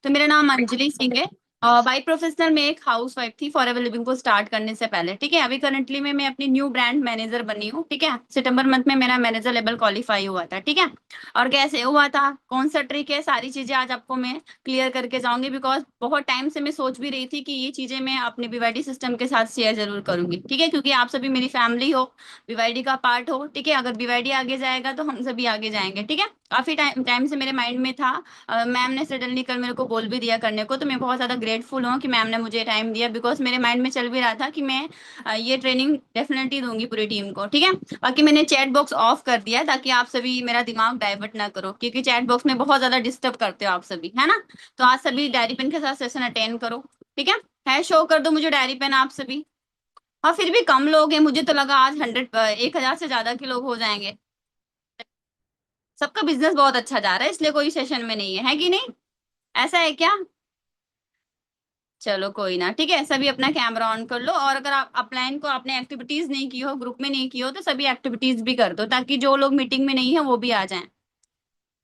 तो मेरा नाम अंजलि सिंह है। बाई प्रोफेशनल मैं एक हाउस वाइफ थी फॉरएवर लिविंग को स्टार्ट करने से पहले। ठीक है, अभी करंटली में मैं अपनी न्यू ब्रांड मैनेजर बनी हूँ। ठीक है, सितंबर मंथ में मेरा मैनेजर लेवल क्वालिफाई हुआ था। ठीक है, और कैसे हुआ था, कौन सा ट्रिक है, सारी चीजें आज आपको मैं क्लियर करके जाऊंगी। बिकॉज बहुत टाइम से मैं सोच भी रही थी कि ये चीजें मैं अपने बीवाईडी सिस्टम के साथ शेयर जरूर करूंगी। ठीक है, क्योंकि आप सभी मेरी फैमिली हो, बीवाईडी का पार्ट हो। ठीक है, अगर बीवाईडी आगे जाएगा तो हम सभी आगे जाएंगे। ठीक है, काफी टाइम टाइम से मेरे माइंड में था। मैम ने सडनली कल मेरे को बोल भी दिया करने को, तो मैं बहुत ज्यादा ग्रेटफुल हूँ कि मैम ने मुझे टाइम दिया। बिकॉज मेरे माइंड में चल भी रहा था कि मैं ये ट्रेनिंग डेफिनेटली दूंगी पूरी टीम को। ठीक है, बाकी मैंने चैट बॉक्स ऑफ कर दिया है ताकि आप सभी मेरा दिमाग डाइवर्ट ना करो, क्योंकि चैट बॉक्स में बहुत ज्यादा डिस्टर्ब करते हो आप सभी, है ना। तो आज सभी डायरी पेन के साथ सेशन अटेंड करो। ठीक है शो कर दो मुझे डायरी पेन आप सभी। हाँ, फिर भी कम लोग हैं, मुझे तो लगा आज 1000 से ज्यादा के लोग हो जाएंगे। सबका बिजनेस बहुत अच्छा जा रहा है, इसलिए कोई सेशन में नहीं है कि नहीं, ऐसा है क्या। चलो कोई ना, ठीक है, सभी अपना कैमरा ऑन कर लो। और अगर आप अपलाइन को आपने एक्टिविटीज नहीं की हो, ग्रुप में नहीं की हो, तो सभी एक्टिविटीज भी कर दो ताकि जो लोग मीटिंग में नहीं है वो भी आ जाएं।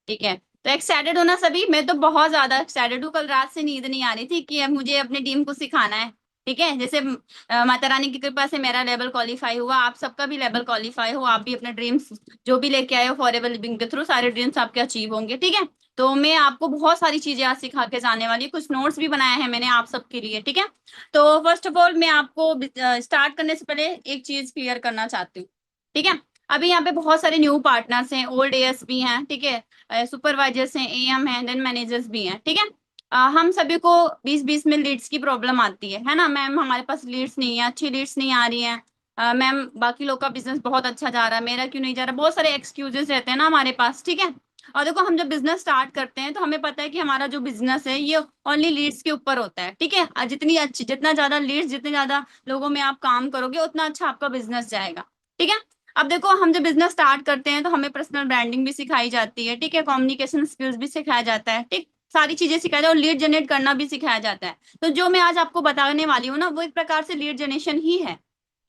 ठीक है, तो एक्साइटेड हो ना सभी। मैं तो बहुत ज्यादा एक्साइटेड हूँ, कल रात से नींद नहीं आ रही थी कि अब मुझे अपनी टीम को सिखाना है। ठीक है, जैसे माता रानी की कृपा से मेरा लेवल क्वालिफाई हुआ, आप सबका भी लेवल क्वालिफाई हो, आप भी अपने ड्रीम्स जो भी लेके आए हो फॉरएवर लिविंग के थ्रू, सारे ड्रीम्स आपके अचीव होंगे। ठीक है, तो मैं आपको बहुत सारी चीजें आज सिखा के जाने वाली हूँ। कुछ नोट्स भी बनाए हैं मैंने आप सबके लिए। ठीक है, तो फर्स्ट ऑफ ऑल मैं आपको स्टार्ट करने से पहले एक चीज क्लियर करना चाहती हूँ। ठीक है, अभी यहाँ पे बहुत सारे न्यू पार्टनर्स हैं, ओल्ड एएस भी हैं। ठीक है, सुपरवाइजर्स हैं, एएम हैं, देन मैनेजर्स भी हैं। ठीक है, हम सभी को 20-20 में लीड्स की प्रॉब्लम आती है ना मैम। हमारे पास लीड्स नहीं है, अच्छी लीड्स नहीं आ रही हैं। मैम बाकी लोग का बिजनेस बहुत अच्छा जा रहा है, मेरा क्यों नहीं जा रहा, बहुत सारे एक्सक्यूजेस रहते हैं ना हमारे पास। ठीक है, और देखो हम जब बिजनेस स्टार्ट करते हैं तो हमें पता है कि हमारा जो बिजनेस है ये ओनली लीड्स के ऊपर होता है। ठीक है, जितनी अच्छी, जितना ज्यादा लीड्स, जितने ज्यादा लोगों में आप काम करोगे उतना अच्छा आपका बिजनेस जाएगा। ठीक है, अब देखो हम जब बिजनेस स्टार्ट करते हैं तो हमें पर्सनल ब्रांडिंग भी सिखाई जाती है। ठीक है, कम्युनिकेशन स्किल्स भी सिखाया जाता है। ठीक, सारी चीजें सिखाया जाता है, और लीड जनरेट करना भी सिखाया जाता है। तो जो मैं आज आपको बताने वाली हूँ ना, वो एक प्रकार से लीड जनरेशन ही है।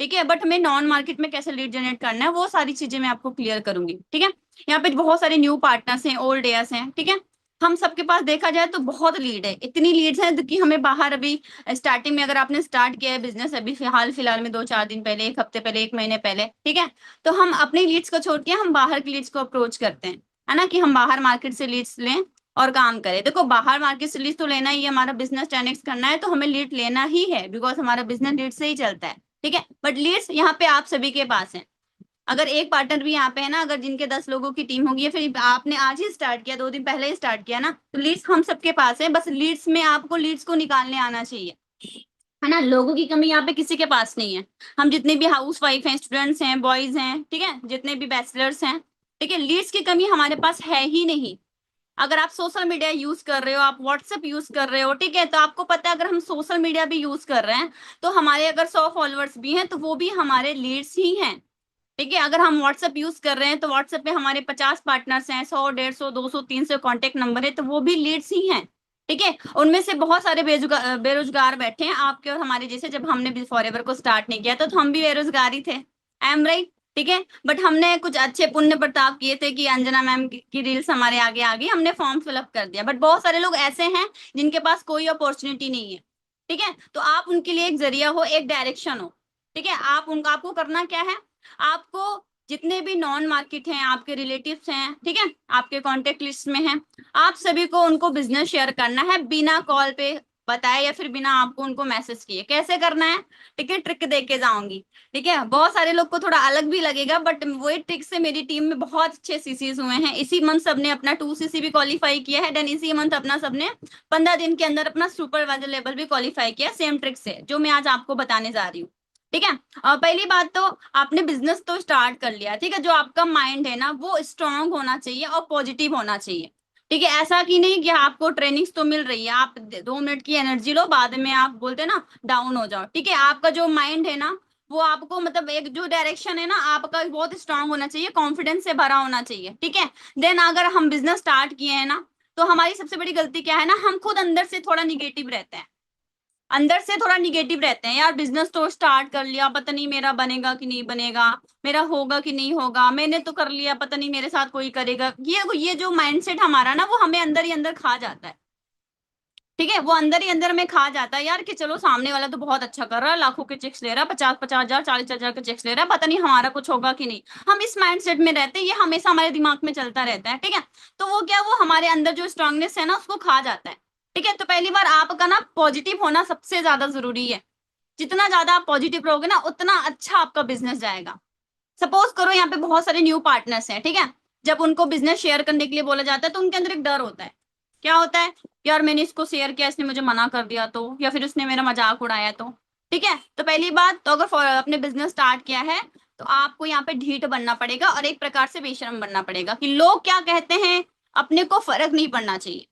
ठीक है, बट हमें नॉन मार्केट में कैसे लीड जनरेट करना है वो सारी चीजें मैं आपको क्लियर करूंगी। ठीक है, यहाँ पे बहुत सारे न्यू पार्टनर्स हैं, ओल्ड एयर्स हैं। ठीक है, हम सबके पास देखा जाए तो बहुत लीड है, इतनी लीड्स हैं कि हमें बाहर अभी स्टार्टिंग में, अगर आपने स्टार्ट किया है बिजनेस अभी हाल फिलहाल में 2-4 दिन पहले, एक हफ्ते पहले, एक महीने पहले, ठीक है, तो हम अपनी लीड्स को छोड़ के हम बाहर की लीड्स को अप्रोच करते हैं, है ना, कि हम बाहर मार्केट से लीड्स लें और काम करें। देखो बाहर मार्केट से लीड्स तो लेना ही है, हमारा बिजनेस 10x करना है तो हमें लीड लेना ही है, बिकॉज हमारा बिजनेस लीड से ही चलता है। ठीक है, बट लीड्स यहाँ पे आप सभी के पास है। अगर एक पार्टनर भी यहाँ पे है ना, अगर जिनके 10 लोगों की टीम होगी, या फिर आपने आज ही स्टार्ट किया, 2 दिन पहले ही स्टार्ट किया ना, तो लीड्स हम सबके पास है। बस लीड्स में आपको लीड्स को निकालने आना चाहिए, है ना। लोगों की कमी यहाँ पे किसी के पास नहीं है। हम जितने भी हाउस वाइफ हैं, स्टूडेंट्स हैं, बॉयज हैं, ठीक है, जितने भी बैचलर्स हैं, ठीक है, लीड्स की कमी हमारे पास है ही नहीं। अगर आप सोशल मीडिया यूज कर रहे हो, आप व्हाट्सएप यूज कर रहे हो, ठीक है, तो आपको पता है अगर हम सोशल मीडिया भी यूज कर रहे हैं तो हमारे अगर 100 फॉलोअर्स भी हैं तो वो भी हमारे लीड्स ही हैं। ठीक है, अगर हम व्हाट्सएप यूज कर रहे हैं तो व्हाट्सएप पे हमारे 50 पार्टनर्स हैं, 100, 150, 200, 300 कॉन्टेक्ट नंबर है, तो वो भी लीड्स ही हैं। ठीक है, उनमें से बहुत सारे बेरोजगार बैठे हैं आपके और हमारे जैसे। जब हमने फॉरएवर को स्टार्ट नहीं किया तो हम भी बेरोजगार ही थे, आई एम राइट। ठीक है, बट हमने कुछ अच्छे पुण्य प्रताप किए थे कि अंजना मैम की रील्स हमारे आगे आ गई, हमने फॉर्म फिलअप कर दिया। बट बहुत सारे लोग ऐसे हैं जिनके पास कोई अपॉर्चुनिटी नहीं है। ठीक है, तो आप उनके लिए एक जरिया हो, एक डायरेक्शन हो। ठीक है, आप उनका, आपको करना क्या है, आपको जितने भी नॉन मार्केट हैं, आपके रिलेटिव्स हैं, ठीक है, आपके कांटेक्ट लिस्ट में हैं, आप सभी को उनको बिजनेस शेयर करना है, बिना कॉल पे बताए या फिर बिना आपको उनको मैसेज किए। कैसे करना है, ठीक है, ट्रिक दे के जाऊंगी। ठीक है, बहुत सारे लोग को थोड़ा अलग भी लगेगा, बट वही ट्रिक से मेरी टीम में बहुत अच्छे सीसीज हुए हैं। इसी मंथ सबने अपना 2 CC भी क्वालिफाई किया है, देन इसी मंथ अपना सबने 15 दिन के अंदर अपना सुपरवाइजर लेवल भी क्वालिफाई किया, सेम ट्रिक से जो मैं आज आपको बताने जा रही हूँ। ठीक है, पहली बात तो आपने बिजनेस तो स्टार्ट कर लिया, ठीक है, जो आपका माइंड है ना वो स्ट्रांग होना चाहिए और पॉजिटिव होना चाहिए। ठीक है, ऐसा कि नहीं कि आपको ट्रेनिंग्स तो मिल रही है, आप 2 मिनट की एनर्जी लो, बाद में आप बोलते हैं ना डाउन हो जाओ। ठीक है, आपका जो माइंड है ना वो आपको, मतलब एक जो डायरेक्शन है ना आपका बहुत स्ट्रांग होना चाहिए, कॉन्फिडेंस से भरा होना चाहिए। ठीक है, देन अगर हम बिजनेस स्टार्ट किए हैं ना, तो हमारी सबसे बड़ी गलती क्या है ना, हम खुद अंदर से थोड़ा निगेटिव रहते हैं, अंदर से थोड़ा निगेटिव रहते हैं। यार बिजनेस तो स्टार्ट कर लिया, पता नहीं मेरा बनेगा कि नहीं बनेगा, मेरा होगा कि नहीं होगा, मैंने तो कर लिया, पता नहीं मेरे साथ कोई करेगा। ये जो माइंडसेट हमारा ना वो हमें अंदर ही अंदर खा जाता है। ठीक है, वो अंदर ही अंदर में खा जाता है यार कि चलो सामने वाला तो बहुत अच्छा कर रहा है, लाखों के चेक्स ले रहा है, 50-50 हजार 40 हजार के चेक्स ले रहा है, पता नहीं हमारा कुछ होगा कि नहीं। हम इस माइंडसेट में रहते हैं, ये हमेशा हमारे दिमाग में चलता रहता है। ठीक है, तो वो क्या, वो हमारे अंदर जो स्ट्रांगनेस है ना उसको खा जाता है। ठीक है, तो पहली बार आपका ना पॉजिटिव होना सबसे ज्यादा जरूरी है। जितना ज्यादा आप पॉजिटिव रहोगे ना उतना अच्छा आपका बिजनेस जाएगा। सपोज करो यहाँ पे बहुत सारे न्यू पार्टनर्स हैं, ठीक है, जब उनको बिजनेस शेयर करने के लिए बोला जाता है तो उनके अंदर एक डर होता है। क्या होता है? यार मैंने इसको शेयर किया, इसने मुझे मना कर दिया तो, या फिर उसने मेरा मजाक उड़ाया तो। ठीक है, तो पहली बात तो अगर अपने बिजनेस स्टार्ट किया है तो आपको यहाँ पे ढीठ बनना पड़ेगा और एक प्रकार से बेशरम बनना पड़ेगा कि लोग क्या कहते हैं अपने को फर्क नहीं पड़ना चाहिए।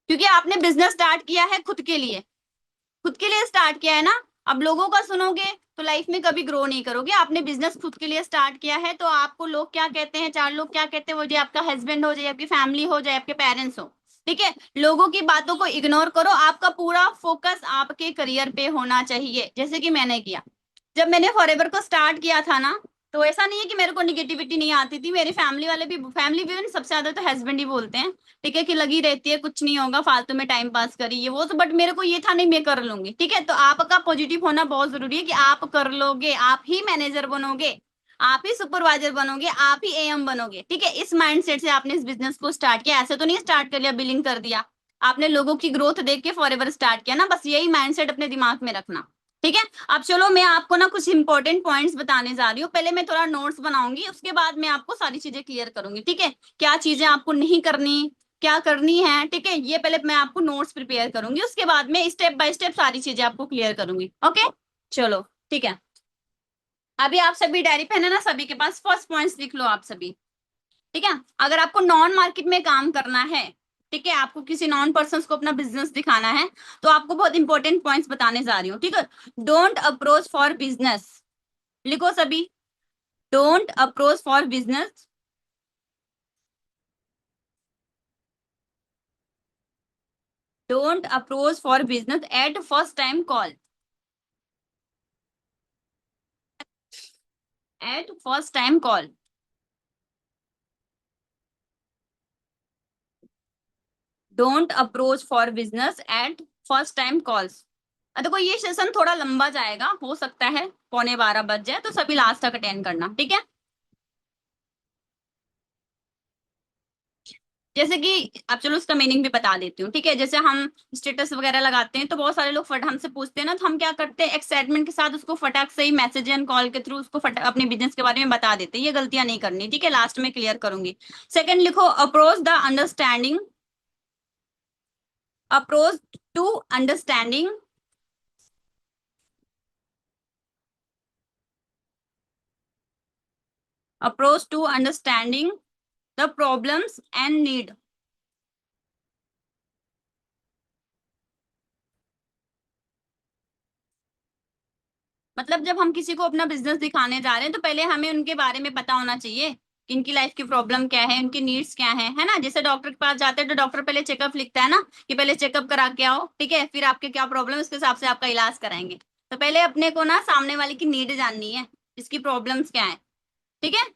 क्योंकि आपने बिजनेस स्टार्ट किया है खुद के लिए, खुद के लिए स्टार्ट किया है ना। अब लोगों का सुनोगे तो लाइफ में कभी ग्रो नहीं करोगे। आपने बिजनेस खुद के लिए स्टार्ट किया है तो आपको लोग क्या कहते हैं, चार लोग क्या कहते हैं, वो जो आपका हस्बैंड हो, जाए आपकी फैमिली हो, जाए आपके पेरेंट्स हो, ठीक है, लोगों की बातों को इग्नोर करो। आपका पूरा फोकस आपके करियर पे होना चाहिए, जैसे कि मैंने किया। जब मैंने फॉरएवर को स्टार्ट किया था ना, तो ऐसा नहीं है कि मेरे को निगेटिविटी नहीं आती थी। मेरी फैमिली वाले भी, फैमिली भी सबसे ज्यादा तो हस्बैंड ही बोलते हैं, ठीक है, कि लगी रहती है, कुछ नहीं होगा, फालतू में टाइम पास करी ये वो। तो बट मेरे को ये था नहीं, मैं कर लूंगी। ठीक है, तो आपका पॉजिटिव होना बहुत जरूरी है कि आप कर लोगे, आप ही मैनेजर बनोगे, आप ही सुपरवाइजर बनोगे, आप ही एएम बनोगे। ठीक है, इस माइंडसेट से आपने इस बिजनेस को स्टार्ट किया। ऐसे तो नहीं स्टार्ट कर लिया, बिलिंग कर दिया। आपने लोगों की ग्रोथ देख के फॉरएवर स्टार्ट किया ना, बस यही माइंडसेट अपने दिमाग में रखना। ठीक है, अब चलो मैं आपको ना कुछ इंपॉर्टेंट पॉइंट्स बताने जा रही हूँ। पहले मैं थोड़ा नोट्स बनाऊंगी, उसके बाद मैं आपको सारी चीजें क्लियर करूंगी। ठीक है, क्या चीजें आपको नहीं करनी, क्या करनी है। ठीक है, ये पहले मैं आपको नोट्स प्रिपेयर करूंगी, उसके बाद में स्टेप बाय स्टेप सारी चीजें आपको क्लियर करूंगी। ओके, चलो ठीक है। अभी आप सभी डायरी पेन है ना सभी के पास, फर्स्ट पॉइंट्स लिख लो आप सभी। ठीक है, अगर आपको नॉन मार्केट में काम करना है, ठीक है, आपको किसी नॉन पर्सन को अपना बिजनेस दिखाना है, तो आपको बहुत इंपॉर्टेंट पॉइंट्स बताने जा रही हूँ। ठीक है, डोंट अप्रोच फॉर बिजनेस, लिखो सभी, don't approach for business, don't approach for business at first time call, at first time call. Don't approach for business at first time calls. देखो ये सेशन थोड़ा लंबा जाएगा, हो सकता है 11:15 बज जाए, तो सभी लास्ट तक अटेंड करना। ठीक है, जैसे कि अब चलो उसका मीनिंग भी बता देती हूँ। ठीक है, जैसे हम स्टेटस वगैरह लगाते हैं तो बहुत सारे लोग फट हमसे पूछते हैं ना, तो हम क्या करते हैं, एक्साइटमेंट के साथ उसको फटाक से ही मैसेज एंड कॉल के थ्रू उसको अपने बिजनेस के बारे में बता देते हैं। ये गलतियां नहीं करनी, ठीक है, लास्ट में क्लियर करूंगी। सेकंड लिखो, approach the understanding, approach to understanding, approach to understanding the problems and need. मतलब जब हम किसी को अपना बिजनेस दिखाने जा रहे हैं तो पहले हमें उनके बारे में पता होना चाहिए कि इनकी लाइफ की प्रॉब्लम क्या है, उनकी नीड्स क्या है ना। जैसे डॉक्टर के पास जाते हैं तो डॉक्टर पहले चेकअप लिखता है ना, कि पहले चेकअप करा के आओ, ठीक है, फिर आपके क्या प्रॉब्लम है उसके हिसाब से आपका इलाज कराएंगे। तो पहले अपने को ना सामने वाले की नीड जाननी है, इसकी प्रॉब्लम्स क्या है, ठीक है,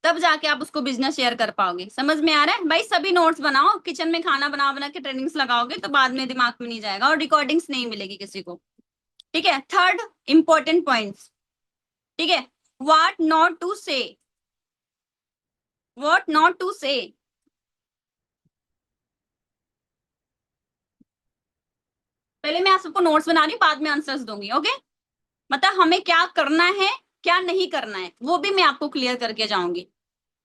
तब जाके आप उसको बिजनेस शेयर कर पाओगे। समझ में आ रहा है भाई? सभी नोट्स बनाओ, किचन में खाना बना बना के ट्रेनिंग्स लगाओगे तो बाद में दिमाग में नहीं जाएगा और रिकॉर्डिंग्स नहीं मिलेगी किसी को। ठीक है, थर्ड इंपॉर्टेंट पॉइंट, ठीक है, व्हाट नॉट टू से, व्हाट नॉट टू से। पहले मैं आप सबको नोट्स बना रही हूँ, बाद में आंसर्स दूंगी। ओके, मतलब हमें क्या करना है, क्या नहीं करना है, वो भी मैं आपको क्लियर करके जाऊंगी।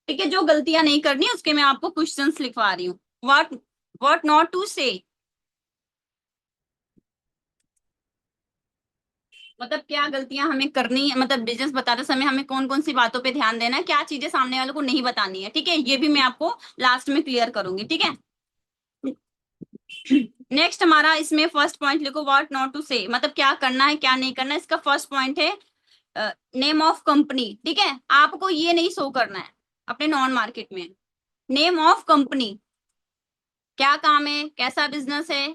ठीक है, जो गलतियां नहीं करनी उसके मैं आपको क्वेश्चंस लिखवा रही हूँ। व्हाट नॉट टू से, मतलब क्या गलतियां हमें करनी है, मतलब बिजनेस बताते समय हमें कौन कौन सी बातों पे ध्यान देना है, क्या चीजें सामने वालों को नहीं बतानी है। ठीक है, ये भी मैं आपको लास्ट में क्लियर करूंगी। ठीक है, नेक्स्ट हमारा इसमें फर्स्ट पॉइंट लिखो, व्हाट नॉट टू से, मतलब क्या करना है क्या नहीं करना है। इसका फर्स्ट पॉइंट है नेम ऑफ कंपनी। ठीक है, आपको ये नहीं शो करना है अपने नॉन मार्केट में, नेम ऑफ कंपनी, क्या काम है, कैसा बिजनेस है,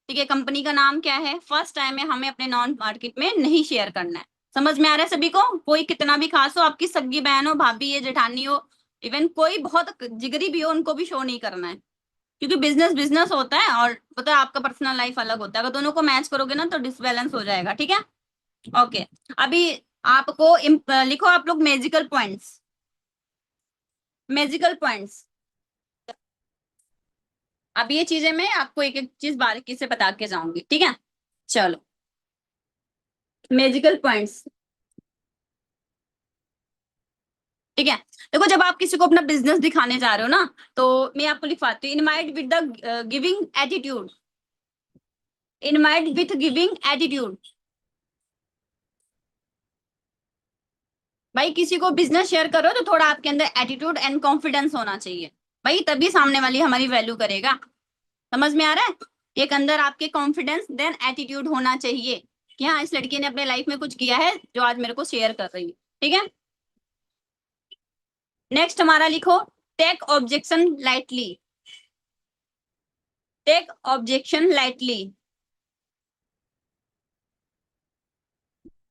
ठीक है, कंपनी का नाम क्या है, फर्स्ट टाइम में हमें अपने नॉन मार्केट में नहीं शेयर करना है। समझ में आ रहा है सभी को? कोई कितना भी खास हो, आपकी सगी बहन हो, भाभी है, जेठानी हो, इवन कोई बहुत जिगरी भी हो, उनको भी शो नहीं करना है। क्योंकि बिजनेस बिजनेस होता है और पता है आपका पर्सनल लाइफ अलग होता है, अगर दोनों को मैच करोगे ना तो डिसबैलेंस हो जाएगा, ठीक है। ओके, अभी आपको लिखो आप लोग मैजिकल पॉइंट्स, मैजिकल पॉइंट्स। अब ये चीजें मैं आपको एक एक चीज बारीकी से बता के जाऊंगी, ठीक है। चलो, मैजिकल पॉइंट्स, ठीक है। देखो जब आप किसी को अपना बिजनेस दिखाने जा रहे हो ना, तो मैं आपको लिखवाती हूँ, in might with the giving attitude, in might with giving attitude. भाई किसी को बिजनेस शेयर करो तो थोड़ा आपके अंदर एटीट्यूड एंड कॉन्फिडेंस होना चाहिए, भाई तभी सामने वाली हमारी वैल्यू करेगा। समझ में आ रहा है? एक अंदर आपके कॉन्फिडेंस देन एटीट्यूड होना चाहिए कि हाँ इस लड़की ने अपने लाइफ में कुछ किया है जो आज मेरे को शेयर कर रही है, ठीक है। नेक्स्ट हमारा लिखो, take objection lightly, take objection lightly,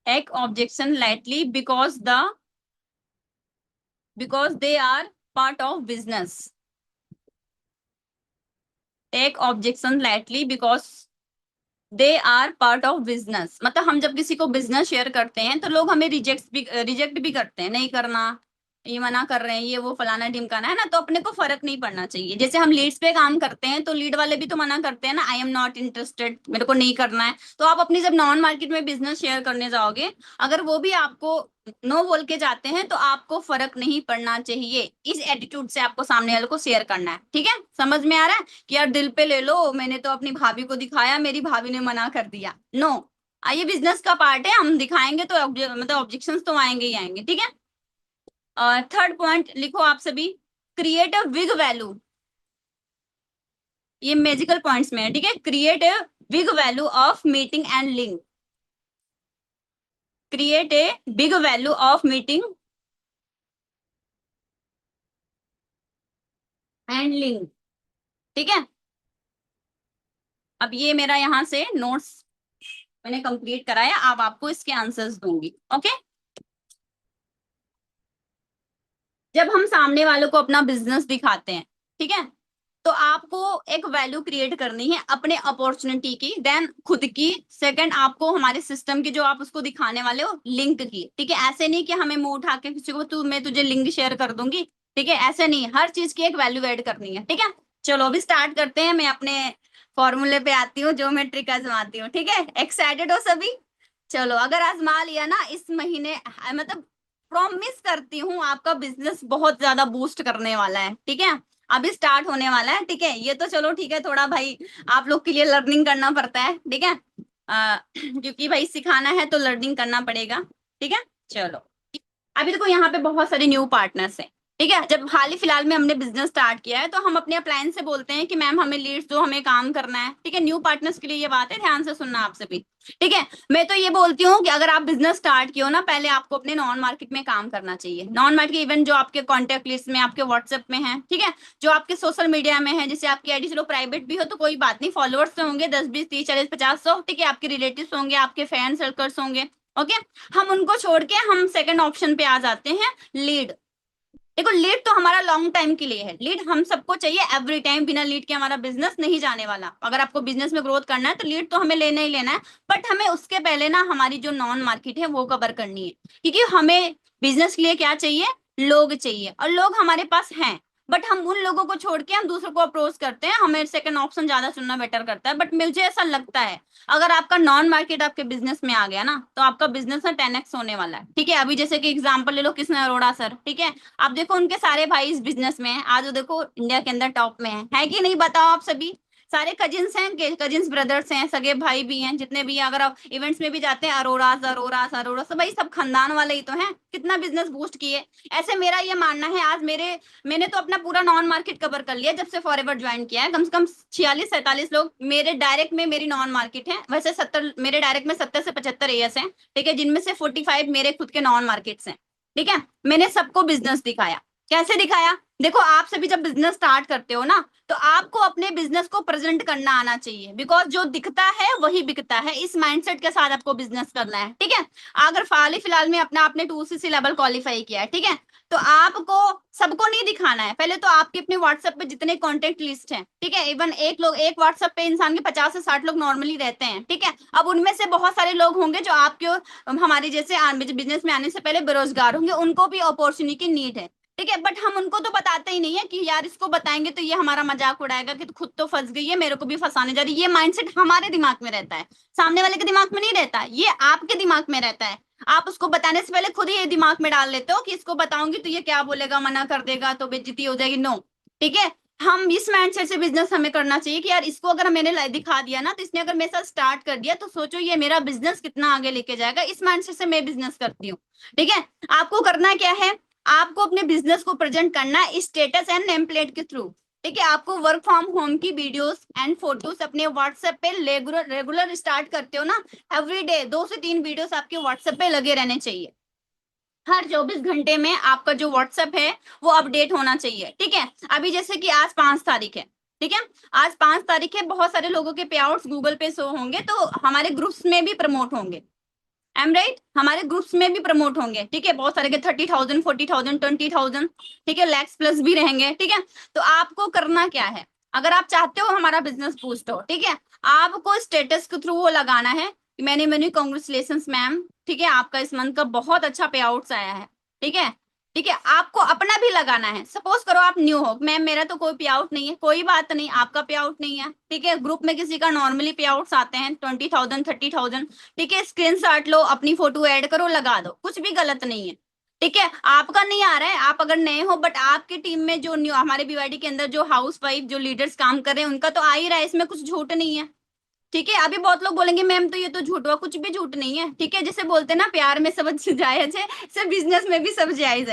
take objection lightly because they are part of business, take objection lightly because they are part of business. मतलब हम जब किसी को बिजनेस शेयर करते हैं तो लोग हमें रिजेक्ट भी करते हैं, नहीं करना, ये मना कर रहे हैं, ये वो फलाना ढिमकाना है ना, तो अपने को फर्क नहीं पड़ना चाहिए। जैसे हम लीड्स पे काम करते हैं तो लीड वाले भी तो मना करते हैं ना, आई एम नॉट इंटरेस्टेड, मेरे को नहीं करना है। तो आप अपनी जब नॉन मार्केट में बिजनेस शेयर करने जाओगे, अगर वो भी आपको नो बोल के जाते हैं तो आपको फर्क नहीं पड़ना चाहिए, इस एटीट्यूड से आपको सामने वाले को शेयर करना है, ठीक है। समझ में आ रहा है कि यार दिल पे ले लो, मैंने तो अपनी भाभी को दिखाया, मेरी भाभी ने मना कर दिया, नो। ये बिजनेस का पार्ट है, हम दिखाएंगे तो मतलब ऑब्जेक्शंस तो आएंगे ही आएंगे, ठीक है। थर्ड पॉइंट लिखो आप सभी, क्रिएट अ बिग वैल्यू, ये मैजिकल पॉइंट्स में है, ठीक है। Create a big value of meeting and link, create a big value of meeting and link, ठीक है। अब ये मेरा यहाँ से नोट्स मैंने कंप्लीट कराया, अब आपको इसके आंसर्स दूंगी, ओके। जब हम सामने वालों को अपना बिजनेस दिखाते हैं, ठीक है, तो आपको एक वैल्यू क्रिएट करनी है अपने अपॉर्चुनिटी की, देन खुद की, सेकंड आपको हमारे सिस्टम की जो आप उसको दिखाने वाले हो लिंक की, ठीक है। ऐसे नहीं कि हमें मुंह उठा के किसी को तू मैं तुझे लिंक शेयर कर दूंगी, ठीक है, ऐसे नहीं, हर चीज की एक वैल्यू ऐड करनी है, ठीक है। चलो अभी स्टार्ट करते हैं, मैं अपने फॉर्मूले पे आती हूँ, जो मैं ट्रिक आजमाती हूँ, ठीक है। एक्साइटेड हो सभी? चलो अगर आजमा लिया ना इस महीने, मतलब प्रॉमिस करती हूँ आपका बिजनेस बहुत ज्यादा बूस्ट करने वाला है, ठीक है। अभी स्टार्ट होने वाला है, ठीक है। ये तो चलो ठीक है, थोड़ा भाई आप लोग के लिए लर्निंग करना पड़ता है, ठीक है। क्योंकि भाई सिखाना है तो लर्निंग करना पड़ेगा, ठीक है। चलो अभी देखो यहाँ पे बहुत सारे न्यू पार्टनर्स हैं, ठीक है। जब हाल ही फिलहाल में हमने बिजनेस स्टार्ट किया है तो हम अपने अपलायंस से बोलते हैं कि मैम हमें लीड्स दो, हमें काम करना है, ठीक है। न्यू पार्टनर्स के लिए ये बात है, ध्यान से सुनना आपसे भी, ठीक है। मैं तो ये बोलती हूँ कि अगर आप बिजनेस स्टार्ट किए हो ना, पहले आपको अपने नॉन मार्केट में काम करना चाहिए। नॉन मार्केट इवेंट जो आपके कॉन्टेक्ट लिस्ट में, आपके व्हाट्सएप में है, ठीक है, जो आपके सोशल मीडिया में है, जैसे आपकी आईडी चलो प्राइवेट भी हो तो कोई बात नहीं, फॉलोअर्स तो होंगे 10 20 30 40 50 100, ठीक है, आपके रिलेटिव्स होंगे, आपके फैन सर्कल्स होंगे, ओके। हम उनको छोड़ के हम सेकंड ऑप्शन पे आ जाते हैं, लीड। देखो लीड तो हमारा लॉन्ग टाइम के लिए है, लीड हम सबको चाहिए एवरी टाइम, बिना लीड के हमारा बिजनेस नहीं जाने वाला। अगर आपको बिजनेस में ग्रोथ करना है तो लीड तो हमें लेना ही लेना है, बट हमें उसके पहले ना हमारी जो नॉन मार्केट है वो कवर करनी है, क्योंकि हमें बिजनेस के लिए क्या चाहिए, लोग चाहिए, और लोग हमारे पास हैं, बट हम उन लोगों को छोड़ के हम दूसरों को अप्रोच करते हैं, हमें सेकंड ऑप्शन ज्यादा चुनना बेटर करता है। बट मुझे ऐसा लगता है अगर आपका नॉन मार्केट आपके बिजनेस में आ गया ना तो आपका बिजनेस ना 10x होने वाला है, ठीक है। अभी जैसे कि एग्जांपल ले लो कृष्ण अरोड़ा सर, ठीक है, आप देखो उनके सारे भाई इस बिजनेस में हैं, आज वो देखो इंडिया के अंदर टॉप में है कि नहीं, बताओ आप सभी। सारे कजिन्स हैं, कजिन्स ब्रदर्स हैं, सगे भाई भी हैं, जितने भी हैं, अगर आप इवेंट्स में भी जाते हैं अरोड़ा सब भाई सब खानदान वाले ही तो हैं, कितना बिजनेस बूस्ट किए। ऐसे मेरा ये मानना है, आज मैंने तो अपना पूरा नॉन मार्केट कवर कर लिया जब से फॉरएवर ज्वाइन किया है, कम से कम 46 47 लोग मेरे डायरेक्ट में मेरी नॉन मार्केट है, वैसे 70 मेरे डायरेक्ट में 70 से 75 एएस हैं, ठीक है, जिनमें से 45 मेरे खुद के नॉन मार्केट्स हैं, ठीक है। मैंने सबको बिजनेस दिखाया, कैसे दिखाया, देखो आप सभी जब बिजनेस स्टार्ट करते हो ना, तो आपको अपने बिजनेस को प्रेजेंट करना आना चाहिए, बिकॉज जो दिखता है वही बिकता है। इस माइंडसेट के साथ आपको बिजनेस करना है, ठीक है। अगर हाल ही फिलहाल में अपना आपने 2CC लेवल क्वालिफाई किया है, ठीक है, तो आपको सबको नहीं दिखाना है। पहले तो आपके अपने व्हाट्सएप पे जितने कॉन्टेक्ट लिस्ट हैं, ठीक है, इवन एक व्हाट्सएप पे इंसान के 50 से 60 लोग नॉर्मली रहते हैं, ठीक है। अब उनमें से बहुत सारे लोग होंगे जो आपके हमारे जैसे बिजनेस में आने से पहले बेरोजगार होंगे, उनको भी अपॉर्चुनिटी की नीड है, ठीक है। बट हम उनको तो बताते ही नहीं है कि यार इसको बताएंगे तो ये हमारा मजाक उड़ाएगा कि खुद तो फंस गई है, मेरे को भी फंसाने जा रही है। ये माइंडसेट हमारे दिमाग में रहता है, सामने वाले के दिमाग में नहीं रहता, ये आपके दिमाग में रहता है। आप उसको बताने से पहले खुद ही ये दिमाग में डाल लेते हो कि इसको बताऊंगी तो ये क्या बोलेगा, मना कर देगा तो बेइज्जती हो जाएगी। नो, ठीक है। हम इस माइंडसेट से बिजनेस हमें करना चाहिए कि यार इसको अगर मैंने दिखा दिया ना, तो इसने अगर मेरे साथ स्टार्ट कर दिया, तो सोचो ये मेरा बिजनेस कितना आगे लेके जाएगा। इस माइंडसेट से मैं बिजनेस करती हूँ, ठीक है। आपको करना क्या है, आपको अपने बिजनेस को प्रेजेंट करना है स्टेटस एंड नेम प्लेट के थ्रू, ठीक है। आपको वर्क फ्रॉम होम की वीडियोस एंड फोटोज अपने व्हाट्सएप पे रेगुलर स्टार्ट करते हो ना, एवरीडे 2 से 3 वीडियोस आपके व्हाट्सएप पे लगे रहने चाहिए। हर 24 घंटे में आपका जो व्हाट्सएप है वो अपडेट होना चाहिए, ठीक है। अभी जैसे कि आज 5 तारीख है, ठीक है, आज 5 तारीख है, बहुत सारे लोगों के पे आउट्स गूगल पे शो होंगे, तो हमारे ग्रुप्स में भी प्रमोट होंगे। आई एम राइट, हमारे ग्रुप्स में भी प्रमोट होंगे, ठीक है, बहुत सारे के 30,000 40,000 20,000, ठीक है, लैक्स प्लस भी रहेंगे, ठीक है। तो आपको करना क्या है, अगर आप चाहते हो हमारा बिजनेस बूस्ट हो, ठीक है, आपको स्टेटस के थ्रू वो लगाना है कि मैंने मैंने कॉन्ग्रेचुलेशन मैम, ठीक है, आपका इस मंथ का बहुत अच्छा पे आउट्स आया है, ठीक है, ठीक है। आपको अपना भी लगाना है। सपोज करो आप न्यू हो, मैम मेरा तो कोई पे आउट नहीं है, कोई बात नहीं, आपका पे आउट नहीं है, ठीक है। ग्रुप में किसी का नॉर्मली पे आउट्स आते हैं 20,000 30,000, ठीक है। स्क्रीनशॉट लो, अपनी फोटो ऐड करो, लगा दो, कुछ भी गलत नहीं है, ठीक है। आपका नहीं आ रहा है, आप अगर नए हो, बट आपकी टीम में जो न्यू हमारे बीवाईडी के अंदर जो हाउस वाइफ जो लीडर्स काम कर रहे हैं उनका तो आ ही रहा है, इसमें कुछ झूठ नहीं है, ठीक है। अभी बहुत लोग बोलेंगे मैम तो ये तो झूठ हुआ, कुछ भी झूठ नहीं है, ठीक है। जैसे बोलते हैं ना प्यार में सब जायज है, सिर्फ बिजनेस में भी सब जायज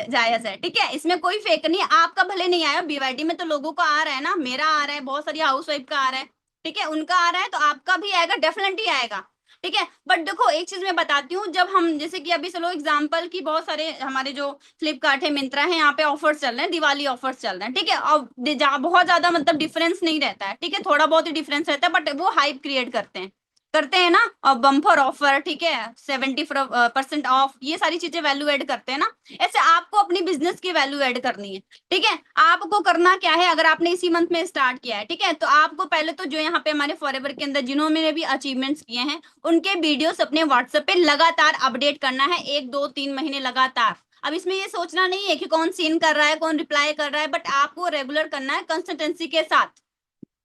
है, ठीक है। इसमें कोई फेक नहीं है। आपका भले नहीं आया, बीवाईडी में तो लोगों का आ रहा है ना, मेरा आ रहा है, बहुत सारी हाउस वाइफ का आ रहा है, ठीक है, उनका आ रहा है, तो आपका भी आएगा, डेफिनेटली आएगा, ठीक है। बट देखो एक चीज मैं बताती हूँ, जब हम जैसे कि अभी चलो एग्जाम्पल की बहुत सारे हमारे जो फ्लिपकार्ट है, मिंत्रा है, यहाँ पे ऑफर्स चल रहे हैं, दिवाली ऑफर्स चल रहे हैं, ठीक है। और बहुत ज्यादा मतलब डिफरेंस नहीं रहता है, ठीक है, थोड़ा बहुत ही डिफरेंस रहता है, बट वो हाइप क्रिएट करते हैं ना, और बम्पर ऑफर, ठीक है, 70% ऑफ, ये सारी चीजें वैल्यू ऐड करते हैं ना। ऐसे आपको अपनी बिजनेस की वैल्यू ऐड करनी है, ठीक है। आपको करना क्या है, अगर आपने इसी मंथ में स्टार्ट किया है, ठीक है, तो आपको पहले तो जो यहाँ पे हमारे फॉरएवर के अंदर जिन्होंने भी अचीवमेंट्स किए हैं, उनके वीडियोस अपने व्हाट्सएप पे लगातार अपडेट करना है, 1 2 3 महीने लगातार। अब इसमें ये सोचना नहीं है कि कौन सीन कर रहा है, कौन रिप्लाई कर रहा है, बट आपको रेगुलर करना है कंसिस्टेंसी के साथ,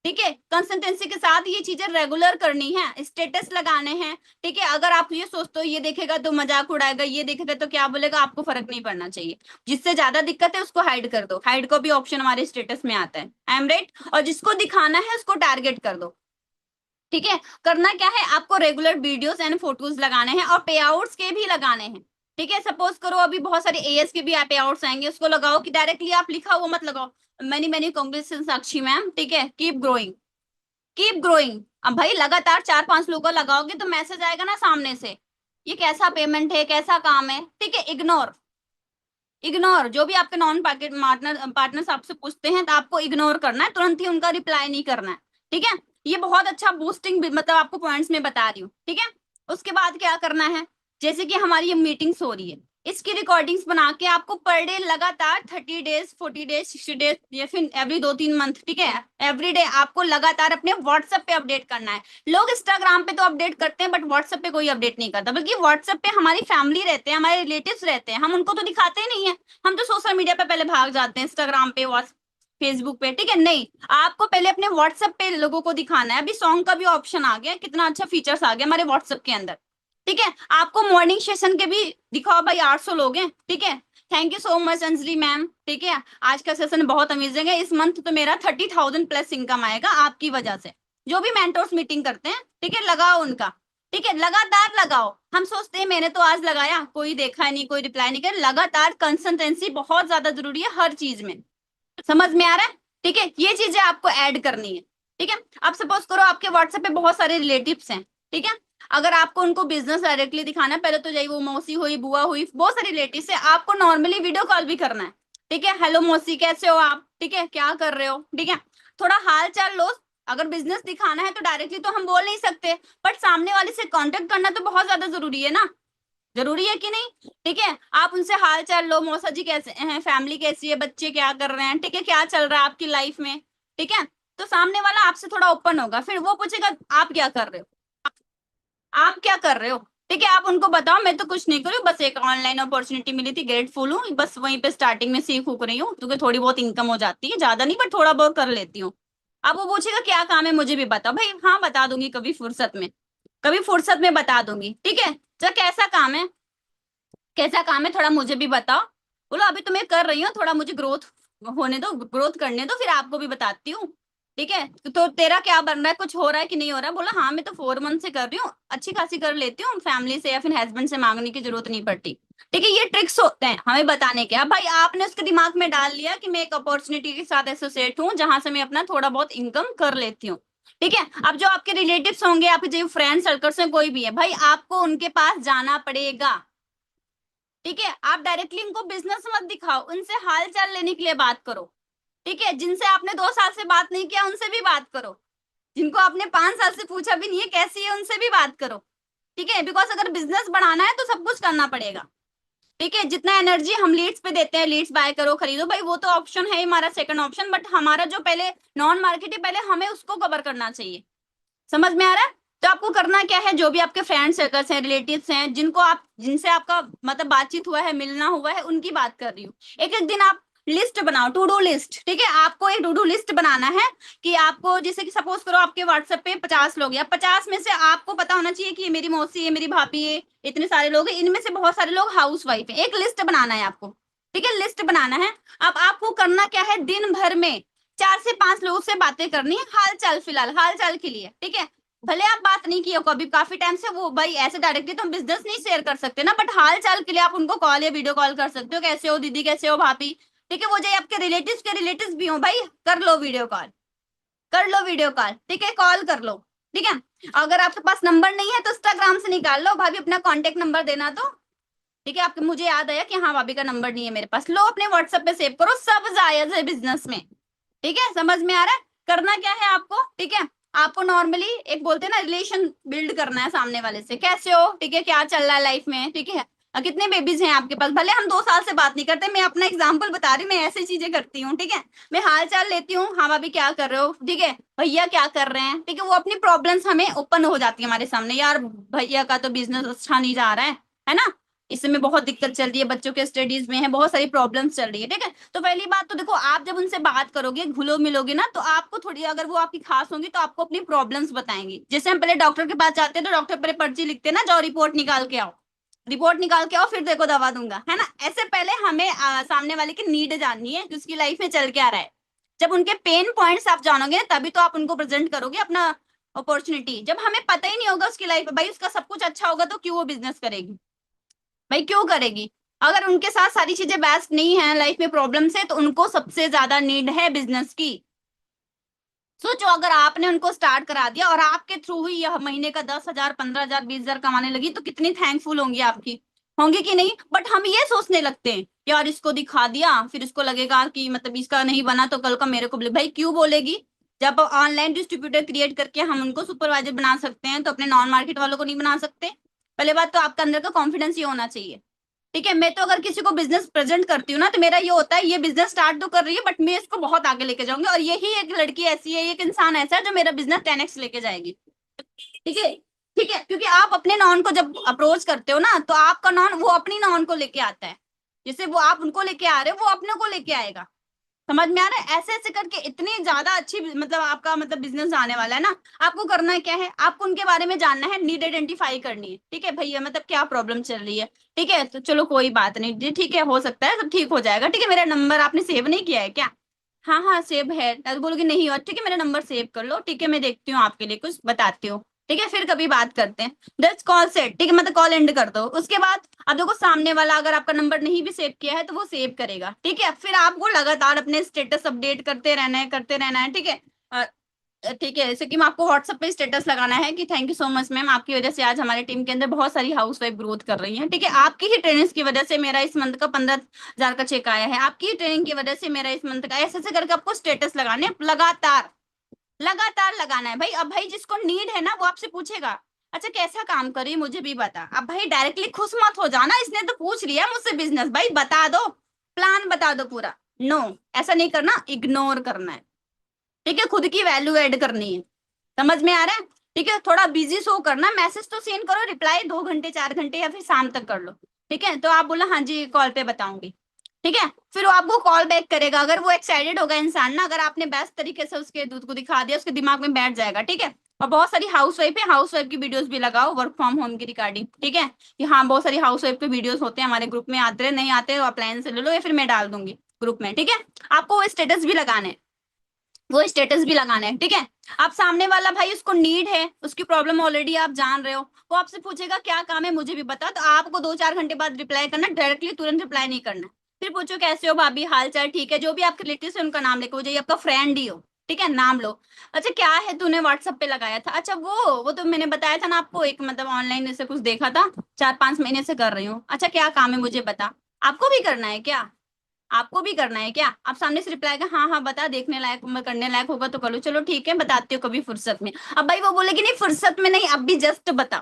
ठीक है। कंसिस्टेंसी के साथ ये चीजें रेगुलर करनी है, स्टेटस लगाने हैं, ठीक है। अगर आप ये सोचते हो ये देखेगा तो मजाक उड़ाएगा, ये देखेगा तो क्या बोलेगा, आपको फर्क नहीं पड़ना चाहिए। जिससे ज्यादा दिक्कत है उसको हाइड कर दो, हाइड को भी ऑप्शन हमारे स्टेटस में आता है, आई एम राइट। और जिसको दिखाना है उसको टारगेट कर दो, ठीक है। करना क्या है, आपको रेगुलर वीडियोस एंड फोटोज लगाने हैं, और पे आउट्स के भी लगाने हैं, ठीक है। सपोज करो अभी बहुत सारे एएस के भी पे आउट्स आएंगे, उसको लगाओ कि डायरेक्टली आप लिखा हुआ मत लगाओ, मैनी मैनी कांग्रेचुलेशन साक्षी मैम, ठीक है, कीप ग्रोइंग, कीप ग्रोइंग। अब भाई लगातार 4 5 लोगों का लगाओगे तो मैसेज आएगा ना सामने से, ये कैसा पेमेंट है, कैसा काम है, ठीक है। इग्नोर, इग्नोर, जो भी आपके नॉन पार्टनर्स आपसे पूछते हैं तो आपको इग्नोर करना है, तुरंत ही उनका रिप्लाई नहीं करना है, ठीक है। ये बहुत अच्छा बूस्टिंग मतलब आपको पॉइंट्स में बता रही हूँ, ठीक है। उसके बाद क्या करना है, जैसे कि हमारी ये मीटिंग्स हो रही है, इसकी रिकॉर्डिंग्स बना के आपको पर डे लगातार 30 डेज 40 डेज 60 डेज या फिर एवरी 2 3 मंथ, ठीक है, एवरी डे आपको लगातार अपने व्हाट्सएप पे अपडेट करना है। लोग इंस्टाग्राम पे तो अपडेट करते हैं, बट व्हाट्सएप पे कोई अपडेट नहीं करता, बल्कि व्हाट्सएप पे हमारी फैमिली रहते हैं, हमारे रिलेटिव्स रहते हैं, हम उनको तो दिखाते ही नहीं है। हम तो सोशल मीडिया पे पहले भाग जाते हैं, इंस्टाग्राम पे, फेसबुक पे, ठीक है। नहीं, आपको पहले अपने व्हाट्सएप पे लोगों को दिखाना है। अभी सॉन्ग का भी ऑप्शन आ गया, कितना अच्छा फीचर्स आ गया हमारे व्हाट्सएप के अंदर, ठीक है। आपको मॉर्निंग सेशन के भी दिखाओ, भाई 800 लोग हैं, ठीक है। Thank you so much Anjali ma'am, ठीक है, आज का सेशन बहुत अमेजिंग है, इस मंथ तो मेरा 30,000 प्लस इनकम आएगा आपकी वजह से। जो भी मेंटर्स मीटिंग करते हैं, ठीक है, लगाओ उनका, ठीक है, लगातार लगाओ। हम सोचते हैं मैंने तो आज लगाया, कोई देखा नहीं, कोई रिप्लाई नहीं कर, लगातार कंसिस्टेंसी बहुत ज्यादा जरूरी है हर चीज में, समझ में आ रहा है, ठीक है। ये चीजें आपको ऐड करनी है, ठीक है। अब सपोज करो आपके व्हाट्सएप पे बहुत सारे रिलेटिव्स हैं, ठीक है, अगर आपको उनको बिजनेस डायरेक्टली दिखाना है, पहले तो जाइए, वो मौसी हुई, बुआ हुई, बहुत सारी रिलेटिव्स है, आपको नॉर्मली वीडियो कॉल भी करना है, ठीक है, हेलो मौसी कैसे हो आप, ठीक है, क्या कर रहे हो, ठीक है, थोड़ा हाल चाल लो। अगर बिजनेस दिखाना है तो डायरेक्टली तो हम बोल नहीं सकते, बट सामने वाले से कांटेक्ट करना तो बहुत ज्यादा जरूरी है ना, जरूरी है कि नहीं? ठीक है, आप उनसे हाल चाल लो, मौसा जी कैसे हैं, फैमिली कैसी है, बच्चे क्या कर रहे हैं, ठीक है, क्या चल रहा है आपकी लाइफ में, ठीक है। तो सामने वाला आपसे थोड़ा ओपन होगा, फिर वो पूछेगा आप क्या कर रहे हो, आप क्या कर रहे हो, ठीक है। आप उनको बताओ मैं तो कुछ नहीं कर रही हूँ, बस एक ऑनलाइन अपॉर्चुनिटी मिली थी, ग्रेटफुल हूँ, बस वहीं पे स्टार्टिंग में सीख उक रही हूँ, क्योंकि थोड़ी बहुत इनकम हो जाती है, ज्यादा नहीं बट थोड़ा बहुत कर लेती हूँ। अब वो पूछेगा क्या काम है मुझे भी बताओ, भाई हाँ बता दूंगी कभी फुर्सत में, कभी फुर्सत में बता दूंगी, ठीक है। तो कैसा काम है, कैसा काम है थोड़ा मुझे भी बताओ। बोलो अभी तो मैं कर रही हूँ, थोड़ा मुझे ग्रोथ होने दो, ग्रोथ करने दो, फिर आपको भी बताती हूँ, ठीक है। तो तेरा क्या बन रहा है, कुछ हो रहा है कि नहीं हो रहा है? बोला हाँ मैं तो 4 मंथ से कर रही हूँ, अच्छी खासी कर लेती हूँ, फैमिली से या फिर हस्बैंड से मांगने की जरूरत नहीं पड़ती, ठीक है। ये ट्रिक्स होते हैं हमें बताने के। अब भाई आपने उसके दिमाग में डाल लिया कि मैं एक अपॉर्चुनिटी के साथ एसोसिएट हूँ जहां से मैं अपना थोड़ा बहुत इनकम कर लेती हूँ, ठीक है। अब जो आपके रिलेटिव्स होंगे, आपके जो फ्रेंड सर्कल्स में कोई भी है, भाई आपको उनके पास जाना पड़ेगा, ठीक है। आप डायरेक्टली उनको बिजनेस मत दिखाओ, उनसे हाल चाल लेने के लिए बात करो, ठीक है। जिनसे आपने 2 साल से बात नहीं किया उनसे भी बात करो, जिनको आपने 5 साल से पूछा भी नहीं है कैसी है उनसे भी बात करो, ठीक है। बिकॉज अगर बिजनेस बढ़ाना है तो सब कुछ करना पड़ेगा, ठीक है। जितना एनर्जी हम लीड्स पे देते हैं, लीड्स बाय करो खरीदो, भाई वो तो ऑप्शन है हमारा सेकंड ऑप्शन, बट हमारा जो पहले नॉन मार्केट है, पहले हमें उसको कवर करना चाहिए। समझ में आ रहा है? तो आपको करना क्या है, जो भी आपके फ्रेंड सर्कल्स हैं, रिलेटिव्स हैं, जिनको आप, जिनसे आपका मतलब बातचीत हुआ है, मिलना हुआ है, उनकी बात कर रही हूँ। एक एक दिन आप लिस्ट बनाओ, टू डू लिस्ट, ठीक है। आपको एक टू डू लिस्ट बनाना है कि आपको, जैसे कि सपोज करो आपके व्हाट्सएप पे 50 लोग, या 50 में से आपको पता होना चाहिए कि ये मेरी मौसी है, मेरी भाभी है, इतने सारे लोग हैं, इनमें से बहुत सारे लोग हाउस वाइफ है, एक लिस्ट बनाना है आपको, ठीक है, लिस्ट बनाना है। अब आपको करना क्या है, दिन भर में 4 से 5 लोगों से बातें करनी है, हाल चाल, फिलहाल हाल चाल के लिए, ठीक है। भले आप बात नहीं की हो कभी काफी टाइम से, वो भाई ऐसे डायरेक्टली तो हम बिजनेस नहीं शेयर कर सकते ना, बट हाल चाल के लिए आप उनको कॉल या वीडियो कॉल कर सकते हो, कैसे हो दीदी, कैसे हो भाभी, ठीक है। वो जो आपके रिलेटिव्स के रिलेटिव्स भी हो, भाई कर लो वीडियो कॉल, कर लो वीडियो कॉल, ठीक है, कॉल कर लो, ठीक है। अगर आपके पास नंबर नहीं है तो इंस्टाग्राम से निकाल लो, भाभी अपना कॉन्टेक्ट नंबर देना तो, ठीक है। आपके, मुझे याद आया कि हाँ भाभी का नंबर नहीं है मेरे पास, लो अपने व्हाट्सएप पे सेव करो, सब जायज है बिजनेस में, ठीक है। समझ में आ रहा है? करना क्या है आपको, ठीक है। आपको नॉर्मली एक बोलते हैं ना, रिलेशन बिल्ड करना है सामने वाले से, कैसे हो, ठीक है, क्या चल रहा है लाइफ में, ठीक है। कितने बेबीज हैं आपके पास, भले हम 2 साल से बात नहीं करते, मैं अपना एग्जाम्पल बता रही हूँ, मैं ऐसी चीजें करती हूँ, ठीक है। मैं हाल चाल लेती हूँ, हाँ भाभी क्या कर रहे हो, ठीक है, भैया क्या कर रहे हैं, ठीक है। वो अपनी प्रॉब्लम्स हमें ओपन हो जाती है हमारे सामने, यार भैया का तो बिजनेस अच्छा नहीं जा रहा है ना, इस समय बहुत दिक्कत चल रही है, बच्चों के स्टडीज में है, बहुत सारी प्रॉब्लम्स चल रही है, ठीक है। तो पहली बात तो देखो, आप जब उनसे बात करोगे, घुलो मिलोगे ना, तो आपको थोड़ी, अगर वो आपकी खास होंगी तो आपको अपनी प्रॉब्लम्स बताएंगी। जैसे हम पहले डॉक्टर के पास जाते हैं तो डॉक्टर पहले पर्ची लिखते हैं ना, जाओ रिपोर्ट निकाल के आओ, रिपोर्ट निकाल के आओ, फिर देखो दवा दूंगा, है ना। ऐसे पहले हमें सामने वाले की नीड जाननी है कि उसकी लाइफ में चल क्या रहा है। जब उनके पेन पॉइंट्स आप जानोगे तभी तो आप उनको प्रेजेंट करोगे अपना अपॉर्चुनिटी। जब हमें पता ही नहीं होगा उसकी लाइफ में, भाई उसका सब कुछ अच्छा होगा तो क्यों वो बिजनेस करेगी, भाई क्यों करेगी? अगर उनके साथ सारी चीजें बेस्ट नहीं है, लाइफ में प्रॉब्लम्स है, तो उनको सबसे ज्यादा नीड है बिजनेस की। सोचो अगर आपने उनको स्टार्ट करा दिया और आपके थ्रू ही यह महीने का 10,000, 15,000, 20,000 कमाने लगी, तो कितनी थैंकफुल होंगी आपकी, होंगी कि नहीं? बट हम ये सोचने लगते हैं, यार इसको दिखा दिया, फिर इसको लगेगा कि मतलब इसका नहीं बना तो कल का मेरे को बोले, भाई क्यों बोलेगी? जब ऑनलाइन डिस्ट्रीब्यूटर क्रिएट करके हम उनको सुपरवाइजर बना सकते हैं, तो अपने नॉन मार्केट वालों को नहीं बना सकते? पहले बात तो आपका अंदर का कॉन्फिडेंस ये होना चाहिए, ठीक है। मैं तो अगर किसी को बिजनेस प्रेजेंट करती हूँ ना, तो मेरा ये होता है, ये बिजनेस स्टार्ट तो कर रही है बट मैं इसको बहुत आगे लेके जाऊंगी, और यही एक लड़की ऐसी है, एक इंसान ऐसा है जो मेरा बिजनेस 10x लेके जाएगी, ठीक है, ठीक है। क्योंकि आप अपने नॉन को जब अप्रोच करते हो ना, तो आपका नॉन वो अपनी नॉन को लेके आता है, जैसे वो आप उनको लेके आ रहे हो, वो अपने को लेके आएगा। समझ में आ रहा है? ऐसे ऐसे करके इतनी ज्यादा अच्छी मतलब आपका मतलब बिजनेस आने वाला है ना। आपको करना क्या है, आपको उनके बारे में जानना है, नीड आइडेंटिफाई करनी है, ठीक है। भैया मतलब क्या प्रॉब्लम चल रही है, ठीक है, तो चलो कोई बात नहीं जी, ठीक है, हो सकता है सब ठीक हो जाएगा, ठीक है। मेरा नंबर आपने सेव नहीं किया है क्या? हाँ हाँ सेव है, तो बोलोगे नहीं हुआ, ठीक है, मेरा नंबर सेव कर लो, ठीक है, मैं देखती हूँ आपके लिए कुछ बताती हूँ, ठीक है, फिर कभी बात करते हैं। दैट्स कॉल सेट, ठीक है, मतलब कॉल एंड कर दो। उसके बाद अब देखो, सामने वाला अगर आपका नंबर नहीं भी सेव किया है तो वो सेव करेगा, ठीक है। फिर आपको लगातार अपने स्टेटस अपडेट करते रहना है, करते रहना है, ठीक है। ठीक है, जैसे कि मैं आपको व्हाट्सएप पे स्टेटस लगाना है कि thank you so much ma'am, आपकी वजह से आज हमारे टीम के अंदर बहुत सारी हाउसवाइफ ग्रोथ कर रही हैं। ठीक है, आपकी ही ट्रेनिंग की वजह से मेरा इस मंथ का 15,000 का चेक आया है, आपकी ही ट्रेनिंग की वजह से मेरा इस मंथ का, ऐसे ऐसे करके आपको स्टेटस लगाने हैं, लगातार लगातार लगाना है भाई। अब भाई जिसको नीड है ना वो आपसे पूछेगा अच्छा कैसा काम करी मुझे भी बता। अब भाई डायरेक्टली खुश मत हो जाना, इसने तो पूछ लिया मुझसे बिजनेस, भाई बता दो, प्लान बता दो पूरा। नो, ऐसा नहीं करना, इग्नोर करना है। ठीक है, खुद की वैल्यू ऐड करनी है, समझ में आ रहा है? ठीक है, थोड़ा बिजी शो करना, मैसेज तो सेंड करो, रिप्लाई 2 घंटे 4 घंटे या फिर शाम तक कर लो। ठीक है, तो आप बोला हाँ जी कॉल पे बताऊंगी। ठीक है, फिर वो आपको कॉल बैक करेगा, अगर वो एक्साइटेड होगा इंसान ना, अगर आपने बेस्ट तरीके से उसके दूध को दिखा दिया, उसके दिमाग में बैठ जाएगा। ठीक है, और बहुत सारी हाउसवाइफ है, हाउसवाइफ की वीडियोस भी लगाओ वर्क फ्रॉम होम की रिगार्डिंग। ठीक है, कि हाँ बहुत सारी हाउसवाइफ के वीडियोस होते हैं हमारे ग्रुप में, आते हैं नहीं आते अप्लायंस से ले लो, या फिर मैं डाल दूंगी ग्रुप में। ठीक है, आपको वो स्टेटस भी लगाने, वो स्टेटस भी लगाना है। ठीक है, आप सामने वाला भाई उसको नीड है, उसकी प्रॉब्लम ऑलरेडी आप जान रहे हो, वो आपसे पूछेगा क्या काम है मुझे भी बता, तो आपको 2-4 घंटे बाद रिप्लाई करना, डायरेक्टली तुरंत रिप्लाई नहीं करना। फिर पूछो कैसे हो भाभी, हाल चाल ठीक है, जो भी आपके रिलेटिव है उनका नाम लेकर, आपका फ्रेंड ही हो, ठीक है, नाम लो। अच्छा क्या है तूने व्हाट्सएप पे लगाया था, अच्छा वो तो मैंने बताया था ना आपको, एक मतलब ऑनलाइन ऐसे कुछ देखा था, 4-5 महीने से कर रही हूँ, अच्छा क्या काम है मुझे बता। आपको भी करना है क्या, आपको भी करना है क्या? आप सामने से रिप्लाई का हाँ हाँ बता, देखने लायक करने लायक होगा तो कर लो, चलो ठीक है बताती हूँ कभी फुर्सत में। अब भाई वो बोलेगी नहीं फुर्सत में नहीं, अब भी जस्ट बताओ,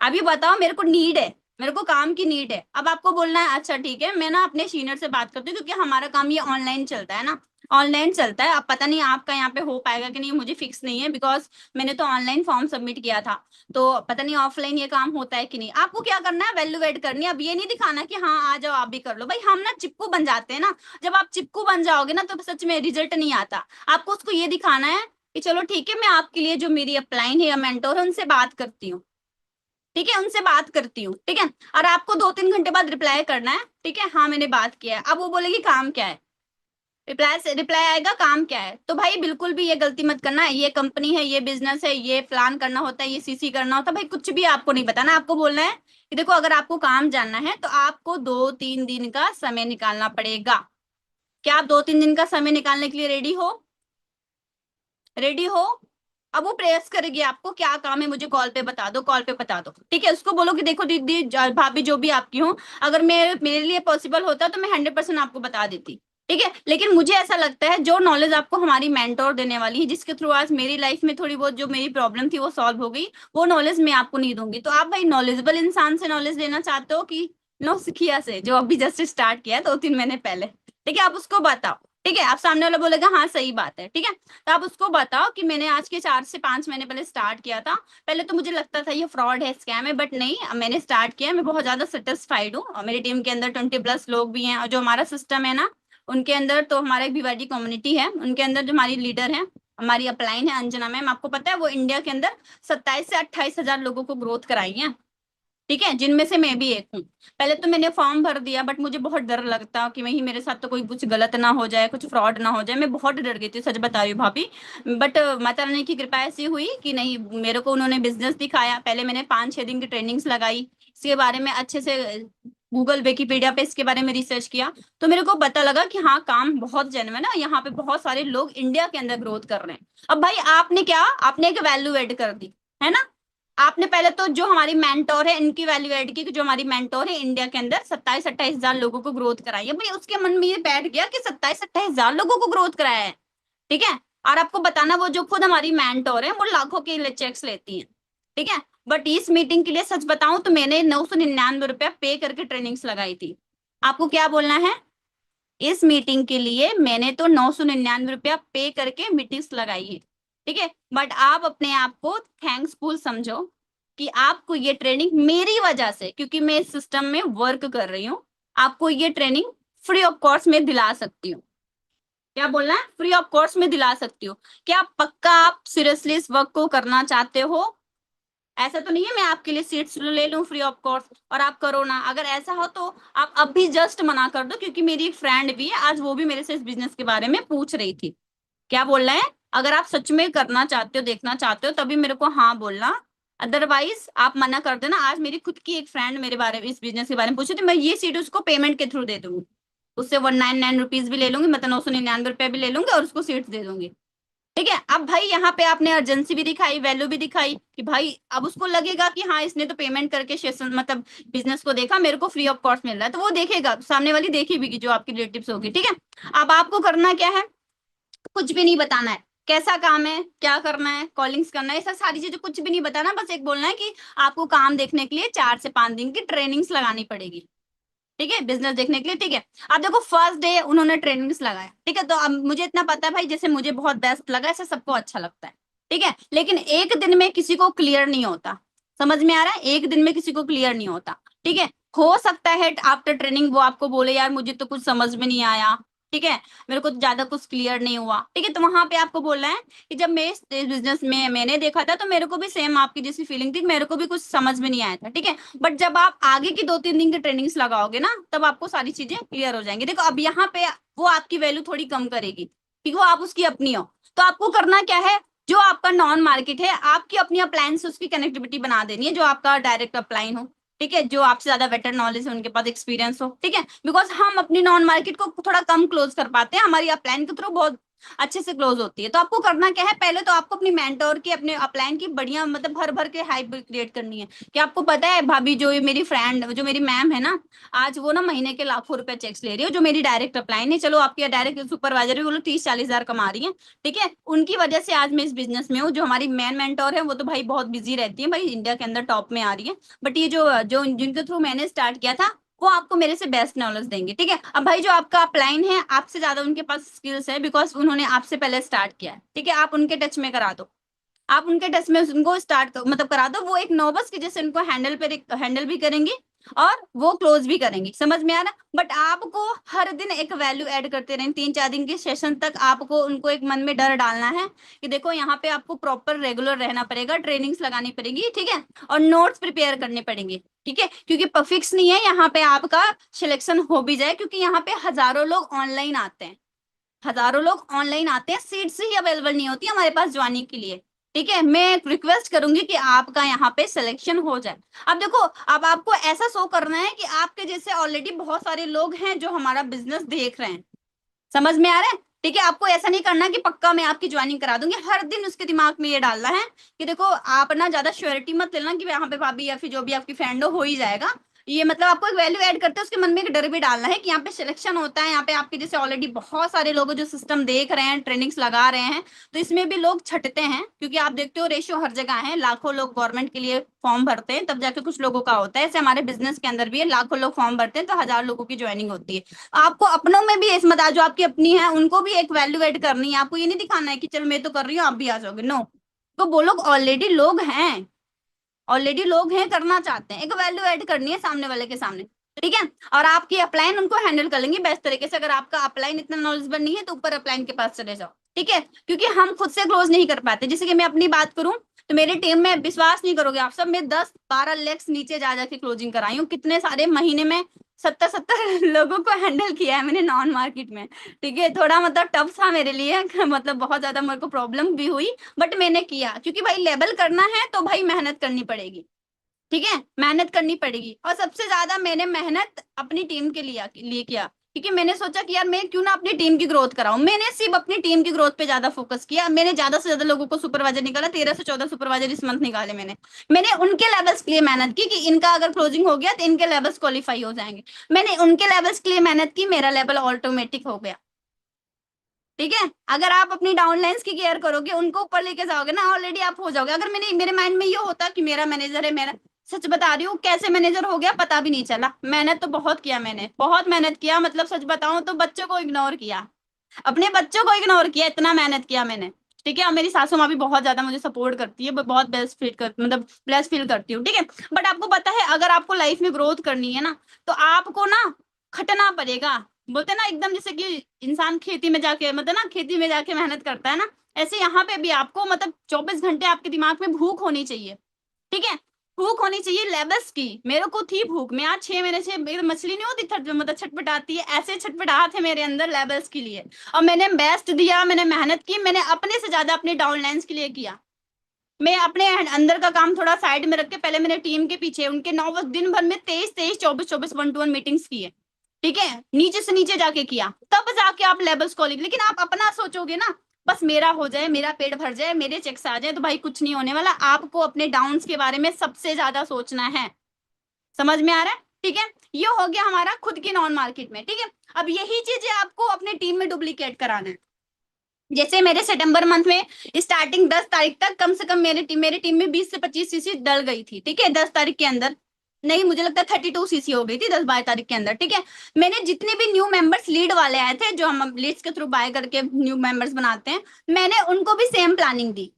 अभी बताओ मेरे को नीड है, मेरे को काम की नीड है। अब आपको बोलना है अच्छा ठीक है मैं ना अपने सीनियर से बात करती हूँ, क्योंकि हमारा काम ये ऑनलाइन चलता है ना, ऑनलाइन चलता है। अब पता नहीं आपका यहाँ पे हो पाएगा कि नहीं, मुझे फिक्स नहीं है, बिकॉज मैंने तो ऑनलाइन फॉर्म सबमिट किया था, तो पता नहीं ऑफलाइन ये काम होता है कि नहीं। आपको क्या करना है, वैल्यू एड करनी है। अब ये नहीं दिखाना कि हाँ आ जाओ आप भी कर लो, भाई हम ना चिपकू बन जाते हैं ना, जब आप चिपकू बन जाओगे ना तो सच में रिजल्ट नहीं आता। आपको उसको ये दिखाना है कि चलो ठीक है मैं आपके लिए जो मेरी अपलाइन है या मेंटोर है उनसे बात करती हूँ। ठीक है, उनसे बात करती हूँ। ठीक है, और आपको 2-3 घंटे बाद रिप्लाई करना है। ठीक है, हाँ मैंने बात किया है। अब वो बोलेगी काम क्या है, रिप्लाई से रिप्लाई आएगा काम क्या है, तो भाई बिल्कुल भी ये गलती मत करना, ये कंपनी है, ये बिजनेस है, ये प्लान करना होता है, ये सीसी करना होता है, भाई कुछ भी आपको नहीं बताना। आपको बोलना है कि देखो अगर आपको काम जानना है तो आपको 2-3 दिन का समय निकालना पड़ेगा। क्या आप 2-3 दिन का समय निकालने के लिए रेडी हो, रेडी हो? अब वो प्रेस करेगी आपको क्या काम है मुझे कॉल पे बता दो, कॉल पे बता दो। ठीक है, उसको बोलो कि देखो दीदी भाभी जो भी आपकी हो, अगर मेरे लिए पॉसिबल होता तो मैं 100% आपको बता देती। ठीक है, लेकिन मुझे ऐसा लगता है जो नॉलेज आपको हमारी मेंटोर देने वाली है, जिसके थ्रू आज मेरी लाइफ में थोड़ी बहुत जो मेरी प्रॉब्लम थी वो सॉल्व हो गई, वो नॉलेज मैं आपको नहीं दूंगी। तो आप भाई नॉलेजेबल इंसान से नॉलेज लेना चाहते हो कि नौसिखिया से जो अभी जस्ट स्टार्ट किया है 2-3 महीने पहले। ठीक है, आप उसको बताओ। ठीक है, आप सामने वाला बोलेगा हाँ सही बात है। ठीक है, तो आप उसको बताओ कि मैंने आज के 4 से 5 महीने पहले स्टार्ट किया था, पहले तो मुझे लगता था ये फ्रॉड है स्कैम है, बट नहीं अब मैंने स्टार्ट किया, मैं बहुत ज्यादा सेटिस्फाइड हूँ, और मेरी टीम के अंदर 20+ लोग भी हैं, और जो हमारा सिस्टम है ना उनके अंदर तो हमारा एक बीवाईडी कम्युनिटी है, उनके अंदर जो हमारी लीडर है, हमारी अपलाइन है अंजना मैम, आपको पता है वो इंडिया के अंदर 27 से 28 हजार लोगों को ग्रोथ कराई है। ठीक है, जिनमें से मैं भी एक हूँ। पहले तो मैंने फॉर्म भर दिया, बट मुझे बहुत डर लगता कि वही मेरे साथ तो कोई कुछ गलत ना हो जाए, कुछ फ्रॉड ना हो जाए, मैं बहुत डर गई थी सच बता रही हूँ भाभी। बट माता रानी की कृपा ऐसी हुई कि नहीं, मेरे को उन्होंने बिजनेस दिखाया, पहले मैंने 5-6 दिन की ट्रेनिंग्स लगाई, इसके बारे में अच्छे से गूगल विकिपीडिया पे इसके बारे में रिसर्च किया, तो मेरे को पता लगा कि हाँ काम बहुत जेन्युइन है, यहाँ पे बहुत सारे लोग इंडिया के अंदर ग्रोथ कर रहे हैं। अब भाई आपने क्या, आपने एक वैल्यू एड कर दी है ना, आपने पहले तो जो हमारी मेंटोर है इनकी वैल्यू एड की, कि जो हमारी मेंटोर है इंडिया के अंदर 27-28 हजार लोगों को ग्रोथ कराई है, भाई उसके मन में ये बैठ गया कि 27-28 हजार लोगों को ग्रोथ कराया है। ठीक है, और आपको बताना वो जो खुद हमारी मेंटोर है वो लाखों के चेक्स लेती है। ठीक है, बट इस मीटिंग के लिए सच बताऊं तो मैंने 999 रुपया पे करके ट्रेनिंग्स लगाई थी। आपको क्या बोलना है, इस मीटिंग के लिए मैंने तो 999 रुपया पे करके मीटिंग्स लगाई है। ठीक है, बट आप अपने आप को थैंक्सफुल समझो कि आपको ये ट्रेनिंग मेरी वजह से, क्योंकि मैं इस सिस्टम में वर्क कर रही हूँ, आपको ये ट्रेनिंग फ्री ऑफ कॉस्ट में दिला सकती हूँ। क्या बोलना है, फ्री ऑफ कॉस्ट में दिला सकती हूँ। क्या पक्का आप सीरियसली इस वर्क को करना चाहते हो? ऐसा तो नहीं है मैं आपके लिए सीट्स ले लूं फ्री ऑफ कॉस्ट और आप करो ना, अगर ऐसा हो तो आप अभी जस्ट मना कर दो, क्योंकि मेरी एक फ्रेंड भी है, आज वो भी मेरे से इस बिजनेस के बारे में पूछ रही थी। क्या बोलना है, अगर आप सच में करना चाहते हो, देखना चाहते हो, तभी मेरे को हाँ बोलना, अदरवाइज आप मना कर देना। आज मेरी खुद की एक फ्रेंड मेरे बारे में इस बिजनेस के बारे में पूछी थी, मैं ये सीट उसको पेमेंट के थ्रू दे दूंगी, उससे 199 रुपीज भी ले लूंगी, मतलब 999 रुपया भी ले लूंगी और उसको सीट्स दे दूंगी। ठीक है। अब भाई यहाँ पे आपने अर्जेंसी भी दिखाई, वैल्यू भी दिखाई कि भाई अब उसको लगेगा कि हाँ इसने तो पेमेंट करके सेशन मतलब बिजनेस को देखा, मेरे को फ्री ऑफ कॉस्ट मिल रहा है, तो वो देखेगा, सामने वाली देखेगी कि जो आपकी रिलेटिव्स होगी। ठीक है। अब आपको करना क्या है, कुछ भी नहीं बताना है, कैसा काम है, क्या करना है, कॉलिंग्स करना है, ऐसा सारी चीजें कुछ भी नहीं बताना, बस एक बोलना है कि आपको काम देखने के लिए 4 से 5 दिन की ट्रेनिंग्स लगानी पड़ेगी। ठीक है, बिजनेस देखने के लिए। ठीक है। अब देखो फर्स्ट डे उन्होंने ट्रेनिंग्स लगाया, ठीक है, तो अब मुझे इतना पता है भाई, जैसे मुझे बहुत बेस्ट लगा ऐसे सबको अच्छा लगता है। ठीक है, लेकिन एक दिन में किसी को क्लियर नहीं होता, समझ में आ रहा है, एक दिन में किसी को क्लियर नहीं होता। ठीक है। हो सकता है आफ्टर ट्रेनिंग वो आपको बोले यार मुझे तो कुछ समझ में नहीं आया, ठीक है, मेरे को ज्यादा कुछ क्लियर नहीं हुआ। ठीक है, तो वहां पे आपको बोलना है कि जब मैं इस बिजनेस में मैंने देखा था तो मेरे को भी सेम आपकी जैसी फीलिंग थी, मेरे को भी कुछ समझ में नहीं आया था। ठीक है, बट जब आप आगे की 2-3 दिन की ट्रेनिंग्स लगाओगे ना, तब आपको सारी चीजें क्लियर हो जाएंगी। देखो अब यहाँ पे वो आपकी वैल्यू थोड़ी कम करेगी क्योंकि वो आप उसकी अपनी हो। तो आपको करना क्या है, जो आपका नॉन मार्केट है, आपकी अपनी अपलायन से उसकी कनेक्टिविटी बना देनी है, जो आपका डायरेक्ट अपलाइन हो। ठीक है, जो आपसे ज्यादा बेटर नॉलेज है, उनके पास एक्सपीरियंस हो। ठीक है, बिकॉज हम अपनी नॉन मार्केट को थोड़ा कम क्लोज कर पाते हैं, हमारी अपलाइन के थ्रू बहुत अच्छे से क्लोज होती है। तो आपको करना क्या है, पहले तो आपको अपनी मेंटोर की, अपने अपलाइन की बढ़िया मतलब भर भर के हाइप क्रिएट करनी है कि आपको पता है भाभी, जो ये मेरी फ्रेंड, जो मेरी मैम है ना, आज वो ना महीने के लाखों रुपए चेक्स ले रही है, जो मेरी डायरेक्ट अपलाइन है, चलो आपकी डायरेक्ट सुपरवाइजर है, वो लोग 30-40 हजार कमा रही है। ठीक है, उनकी वजह से आज मैं इस बिजनेस में हूँ। जो हमारी मेन मेंटोर है वो तो भाई बहुत बिजी रहती है भाई, इंडिया के अंदर टॉप में आ रही है, बट ये जो जो जिनके थ्रू मैंने स्टार्ट किया था, वो आपको मेरे से बेस्ट नॉलेज देंगे। ठीक है, अब भाई जो आपका अपलाइन है, आपसे ज्यादा उनके पास स्किल्स है, बिकॉज उन्होंने आपसे पहले स्टार्ट किया है। ठीक है, आप उनके टच में करा दो, आप उनके टच में उनको स्टार्ट मतलब करा दो, वो एक नोबस की जैसे उनको हैंडल भी करेंगी और वो क्लोज भी करेंगी, समझ में आ रहा। बट आपको हर दिन एक वैल्यू ऐड करते रहें, 3-4 दिन के सेशन तक आपको उनको एक मन में डर डालना है कि देखो यहाँ पे आपको प्रॉपर रेगुलर रहना पड़ेगा, ट्रेनिंग्स लगानी पड़ेगी। ठीक है, और नोट्स प्रिपेयर करने पड़ेंगे। ठीक है, क्योंकि फिक्स नहीं है यहाँ पे आपका सिलेक्शन हो भी जाए, क्योंकि यहाँ पे हजारों लोग ऑनलाइन आते हैं, हजारों लोग ऑनलाइन आते हैं, सीट्स ही अवेलेबल नहीं होती हमारे पास ज्वाइनिंग के लिए। ठीक है, मैं रिक्वेस्ट करूंगी कि आपका यहाँ पे सिलेक्शन हो जाए। अब देखो, अब आपको ऐसा शो करना है कि आपके जैसे ऑलरेडी बहुत सारे लोग हैं जो हमारा बिजनेस देख रहे हैं, समझ में आ रहा है। ठीक है, आपको ऐसा नहीं करना कि पक्का मैं आपकी ज्वाइनिंग करा दूंगी, हर दिन उसके दिमाग में ये डालना है कि देखो आप ना ज्यादा श्योरिटी मत लेना कि यहाँ पे भाभी या फिर जो भी आपकी फ्रेंड हो ही जाएगा। ये मतलब आपको एक वैल्यू ऐड करते हैं, उसके मन में एक डर भी डालना है कि यहाँ पे सिलेक्शन होता है, यहाँ पे आपके जैसे ऑलरेडी बहुत सारे लोग जो सिस्टम देख रहे हैं, ट्रेनिंग्स लगा रहे हैं, तो इसमें भी लोग छटते हैं, क्योंकि आप देखते हो रेशियो हर जगह है, लाखों लोग गवर्नमेंट के लिए फॉर्म भरते हैं, तब जाके कुछ लोगों का होता है। ऐसे हमारे बिजनेस के अंदर भी है, लाखों लोग फॉर्म भरते हैं तो 1000 लोगों की ज्वाइनिंग होती है। आपको अपनों में भी इसमत जो आपकी अपनी है उनको भी एक वैल्यू ऐड करनी है, आपको ये नहीं दिखाना है कि चल मैं तो कर रही हूँ आप भी आ जाओगे, नो। तो वो लोग ऑलरेडी लोग हैं, ऑलरेडी लोग हैं, करना चाहते हैं, एक वैल्यू ऐड करनी है सामने वाले के सामने। ठीक है, और आपकी अपलाइन उनको हैंडल कर लेंगे बेस्ट तरीके से। अगर आपका अपलाइन इतना नॉलेजेबल नहीं है तो ऊपर अपलाइन के पास चले जाओ। ठीक है, क्योंकि हम खुद से क्लोज नहीं कर पाते, जैसे कि मैं अपनी बात करूं तो मेरी टीम में, विश्वास नहीं करोगे आप सब, मैं 10-12 लैक्स नीचे जा जाके क्लोजिंग कराई हूँ, कितने सारे महीने में 70-70 लोगों को हैंडल किया है मैंने नॉन मार्केट में। ठीक है, थोड़ा मतलब टफ था मेरे लिए मतलब बहुत ज्यादा मेरे को प्रॉब्लम भी हुई, बट मैंने किया, क्योंकि भाई लेवल करना है तो भाई मेहनत करनी पड़ेगी। ठीक है, मेहनत करनी पड़ेगी, और सबसे ज्यादा मैंने मेहनत अपनी टीम के लिए किया, क्योंकि मैंने सोचा कि यार मैं क्यों ना अपनी टीम की ग्रोथ कराऊं। मैंने सिर्फ अपनी टीम की ग्रोथ पे ज्यादा फोकस किया, मैंने ज्यादा से ज्यादा लोगों को सुपरवाइजर निकाला, 13 से 14 सुपरवाइजर इस मंथ निकाले मैंने उनके लेवल्स के लिए मेहनत की कि इनका अगर क्लोजिंग हो गया तो इनके लेवल्स क्वालिफाई हो जाएंगे, मैंने उनके लेवल्स के लिए मेहनत की, मेरा लेवल ऑटोमेटिक हो गया। ठीक है, अगर आप अपनी डाउनलाइंस की केयर करोगे, उनको ऊपर लेके जाओगे ना, ऑलरेडी आप हो जाओगे। अगर मेरे माइंड में ये होता कि मेरा मैनेजर है, मेरा, सच बता रही हूँ, कैसे मैनेजर हो गया पता भी नहीं चला। मेहनत तो बहुत किया मैंने, बहुत मेहनत किया, मतलब सच बताऊं तो बच्चों को इग्नोर किया, अपने बच्चों को इग्नोर किया, इतना मेहनत किया मैंने। ठीक है, और मेरी सासू माँ भी बहुत ज्यादा मुझे सपोर्ट करती है, वो बहुत बेस्ट फील कर मतलब ब्लेस फील करती हूँ। ठीक है, बट आपको पता है अगर आपको लाइफ में ग्रोथ करनी है ना, तो आपको ना खटना पड़ेगा। बोलते हैं ना एकदम, जैसे कि इंसान खेती में जाके मतलब ना खेती में जाके मेहनत करता है ना, ऐसे यहाँ पे भी आपको मतलब 24 घंटे आपके दिमाग में भूख होनी चाहिए। ठीक है, भूख होनी चाहिए लेवल्स की। मेरे को थी भूख, मैं आज 6 महीने से, मछली नहीं होती मतलब छटपटाती है, ऐसे छटपटाहट है मेरे अंदर लेवल्स के लिए, और मैंने बेस्ट दिया, मैंने मेहनत की, मैंने अपने से ज्यादा अपने डाउनलाइंस के लिए किया। मैं अपने अंदर का काम थोड़ा साइड में रख के पहले मैंने टीम के पीछे उनके 9 दिन भर में 23-23 24-24 1-to-1 मीटिंग्स की है। ठीक है, नीचे से नीचे जाके किया, तब जाके आप लेवल्स कॉलिंग, लेकिन आप अपना सोचोगे ना, बस मेरा हो जाए, मेरा पेट भर जाए, मेरे चेक्स आ जाए, तो भाई कुछ नहीं होने वाला। आपको अपने डाउन्स के बारे में सबसे ज्यादा सोचना है। समझ में आ रहा है? ठीक है, ये हो गया हमारा खुद की नॉन मार्केट में। ठीक है, अब यही चीजें आपको अपने टीम में डुप्लीकेट कराना है। जैसे मेरे सितंबर मंथ में स्टार्टिंग 10 तारीख तक कम से कम मेरी टीम में 20 से 25 सीसी डल गई थी। ठीक है, 10 तारीख के अंदर, नहीं मुझे लगता है 32 सीसी हो गई थी 10-22 तारीख के अंदर। ठीक है, मैंने जितने भी न्यू मेंबर्स लीड वाले आए थे, जो हम लीड्स के थ्रू बाय करके न्यू मेंबर्स बनाते हैं, मैंने उनको भी सेम प्लानिंग दी।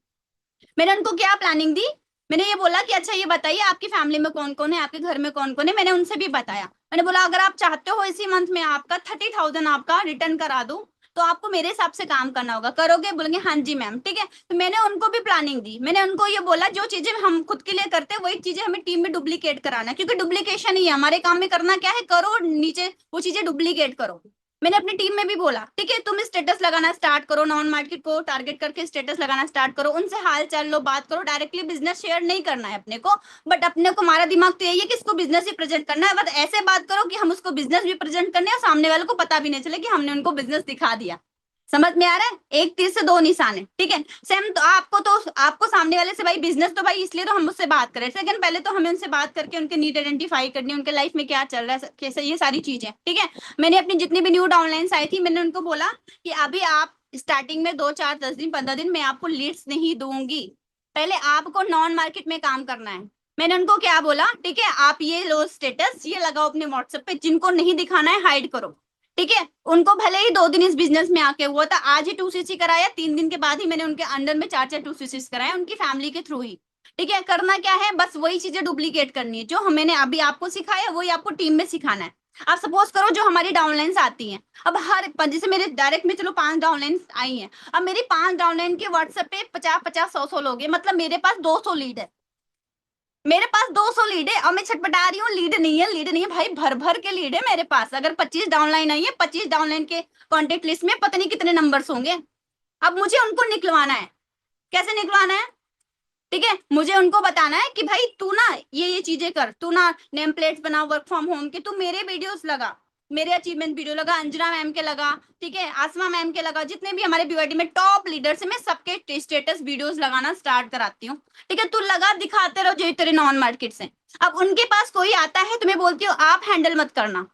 मैंने उनको क्या प्लानिंग दी, मैंने ये बोला कि अच्छा ये बताइए आपकी फैमिली में कौन कौन है, आपके घर में कौन कौन है। मैंने उनसे भी बताया, मैंने बोला अगर आप चाहते हो इसी मंथ में आपका 30,000 आपका रिटर्न करा दूं, तो आपको मेरे हिसाब से काम करना होगा। करोगे? बोलेंगे हाँ जी मैम। ठीक है, तो मैंने उनको भी प्लानिंग दी। मैंने उनको ये बोला जो चीजें हम खुद के लिए करते हैं वही चीजें हमें टीम में डुप्लीकेट कराना है, क्योंकि डुप्लीकेशन ही है हमारे काम में। करना क्या है, करो नीचे वो चीजें डुप्लीकेट करो। मैंने अपनी टीम में भी बोला ठीक है तुम स्टेटस लगाना स्टार्ट करो, नॉन मार्केट को टारगेट करके स्टेटस लगाना स्टार्ट करो, उनसे हाल चाल लो, बात करो। डायरेक्टली बिजनेस शेयर नहीं करना है अपने को, बट अपने को हमारा दिमाग तो यही है कि इसको बिजनेस ही प्रेजेंट करना है। बट ऐसे बात करो कि हम उसको बिजनेस भी प्रेजेंट करने, और सामने वाले को पता भी नहीं चले कि हमने उनको बिजनेस दिखा दिया। समझ में आ रहा है? एक तीर से दो निशान है। ठीक है, सेम तो आपको सामने वाले से भाई बिजनेस तो भाई इसलिए तो हम उससे बात करें। सेकंड, पहले तो हमें उनसे बात करके उनके नीड आइडेंटिफाई करनी, उनके लाइफ में क्या चल रहा है कैसे, ये सारी चीजें। ठीक है, मैंने अपनी जितनी भी न्यू डाउनलाइंस आई थी, मैंने उनको बोला कि अभी आप स्टार्टिंग में 2-4 10 दिन 15 दिन मैं आपको लीड्स नहीं दूंगी, पहले आपको नॉन मार्केट में काम करना है। मैंने उनको क्या बोला, ठीक है आप ये लो स्टेटस, ये लगाओ अपने व्हाट्सएप पे, जिनको नहीं दिखाना है हाइड करो। ठीक है, उनको भले ही 2 दिन इस बिजनेस में आके हुआ था, आज ही 2cc कराया, 3 दिन के बाद ही मैंने उनके अंडर में 4-4 2cc कराया उनकी फैमिली के थ्रू ही। ठीक है, करना क्या है, बस वही चीजें डुप्लीकेट करनी है जो मैंने अभी आपको सिखाया, वही आपको टीम में सिखाना है। आप सपोज करो जो हमारी डाउनलाइंस आती हैं, अब हर जैसे मेरे डायरेक्ट में चलो 5 डाउनलाइंस आई हैं, अब मेरी 5 डाउनलाइन के व्हाट्सएप पे 50-50 100-100 लोग हैं, मतलब मेरे पास 200 लीड है। मेरे पास 200 लीड है और मैं छटपटा रही हूँ लीड नहीं है, लीड नहीं है। भाई भर भर के लीड है मेरे पास। अगर 25 डाउनलाइन आई है, 25 डाउनलाइन के कॉन्टेक्ट लिस्ट में पता नहीं कितने नंबर्स होंगे। अब मुझे उनको निकलवाना है। कैसे निकलवाना है? ठीक है, मुझे उनको बताना है कि भाई तू ना ये चीजें कर, तू ना नेम प्लेट्स बना वर्क फ्रॉम होम के, तू मेरे वीडियोस लगा, मेरे अचीवमेंट वीडियो लगा, अंजना मैम के लगा, ठीक है आसमा मैम के लगा, जितने भी हमारे बीवाईटी में टॉप लीडर्स है, मैं सबके स्टेटस वीडियोस लगाना स्टार्ट कराती हूँ। ठीक है, तू लगा, दिखाते रहो जो तेरे नॉन मार्केट से। अब उनके पास कोई आता है तो मैं बोलती हूँ आप हैंडल मत करना,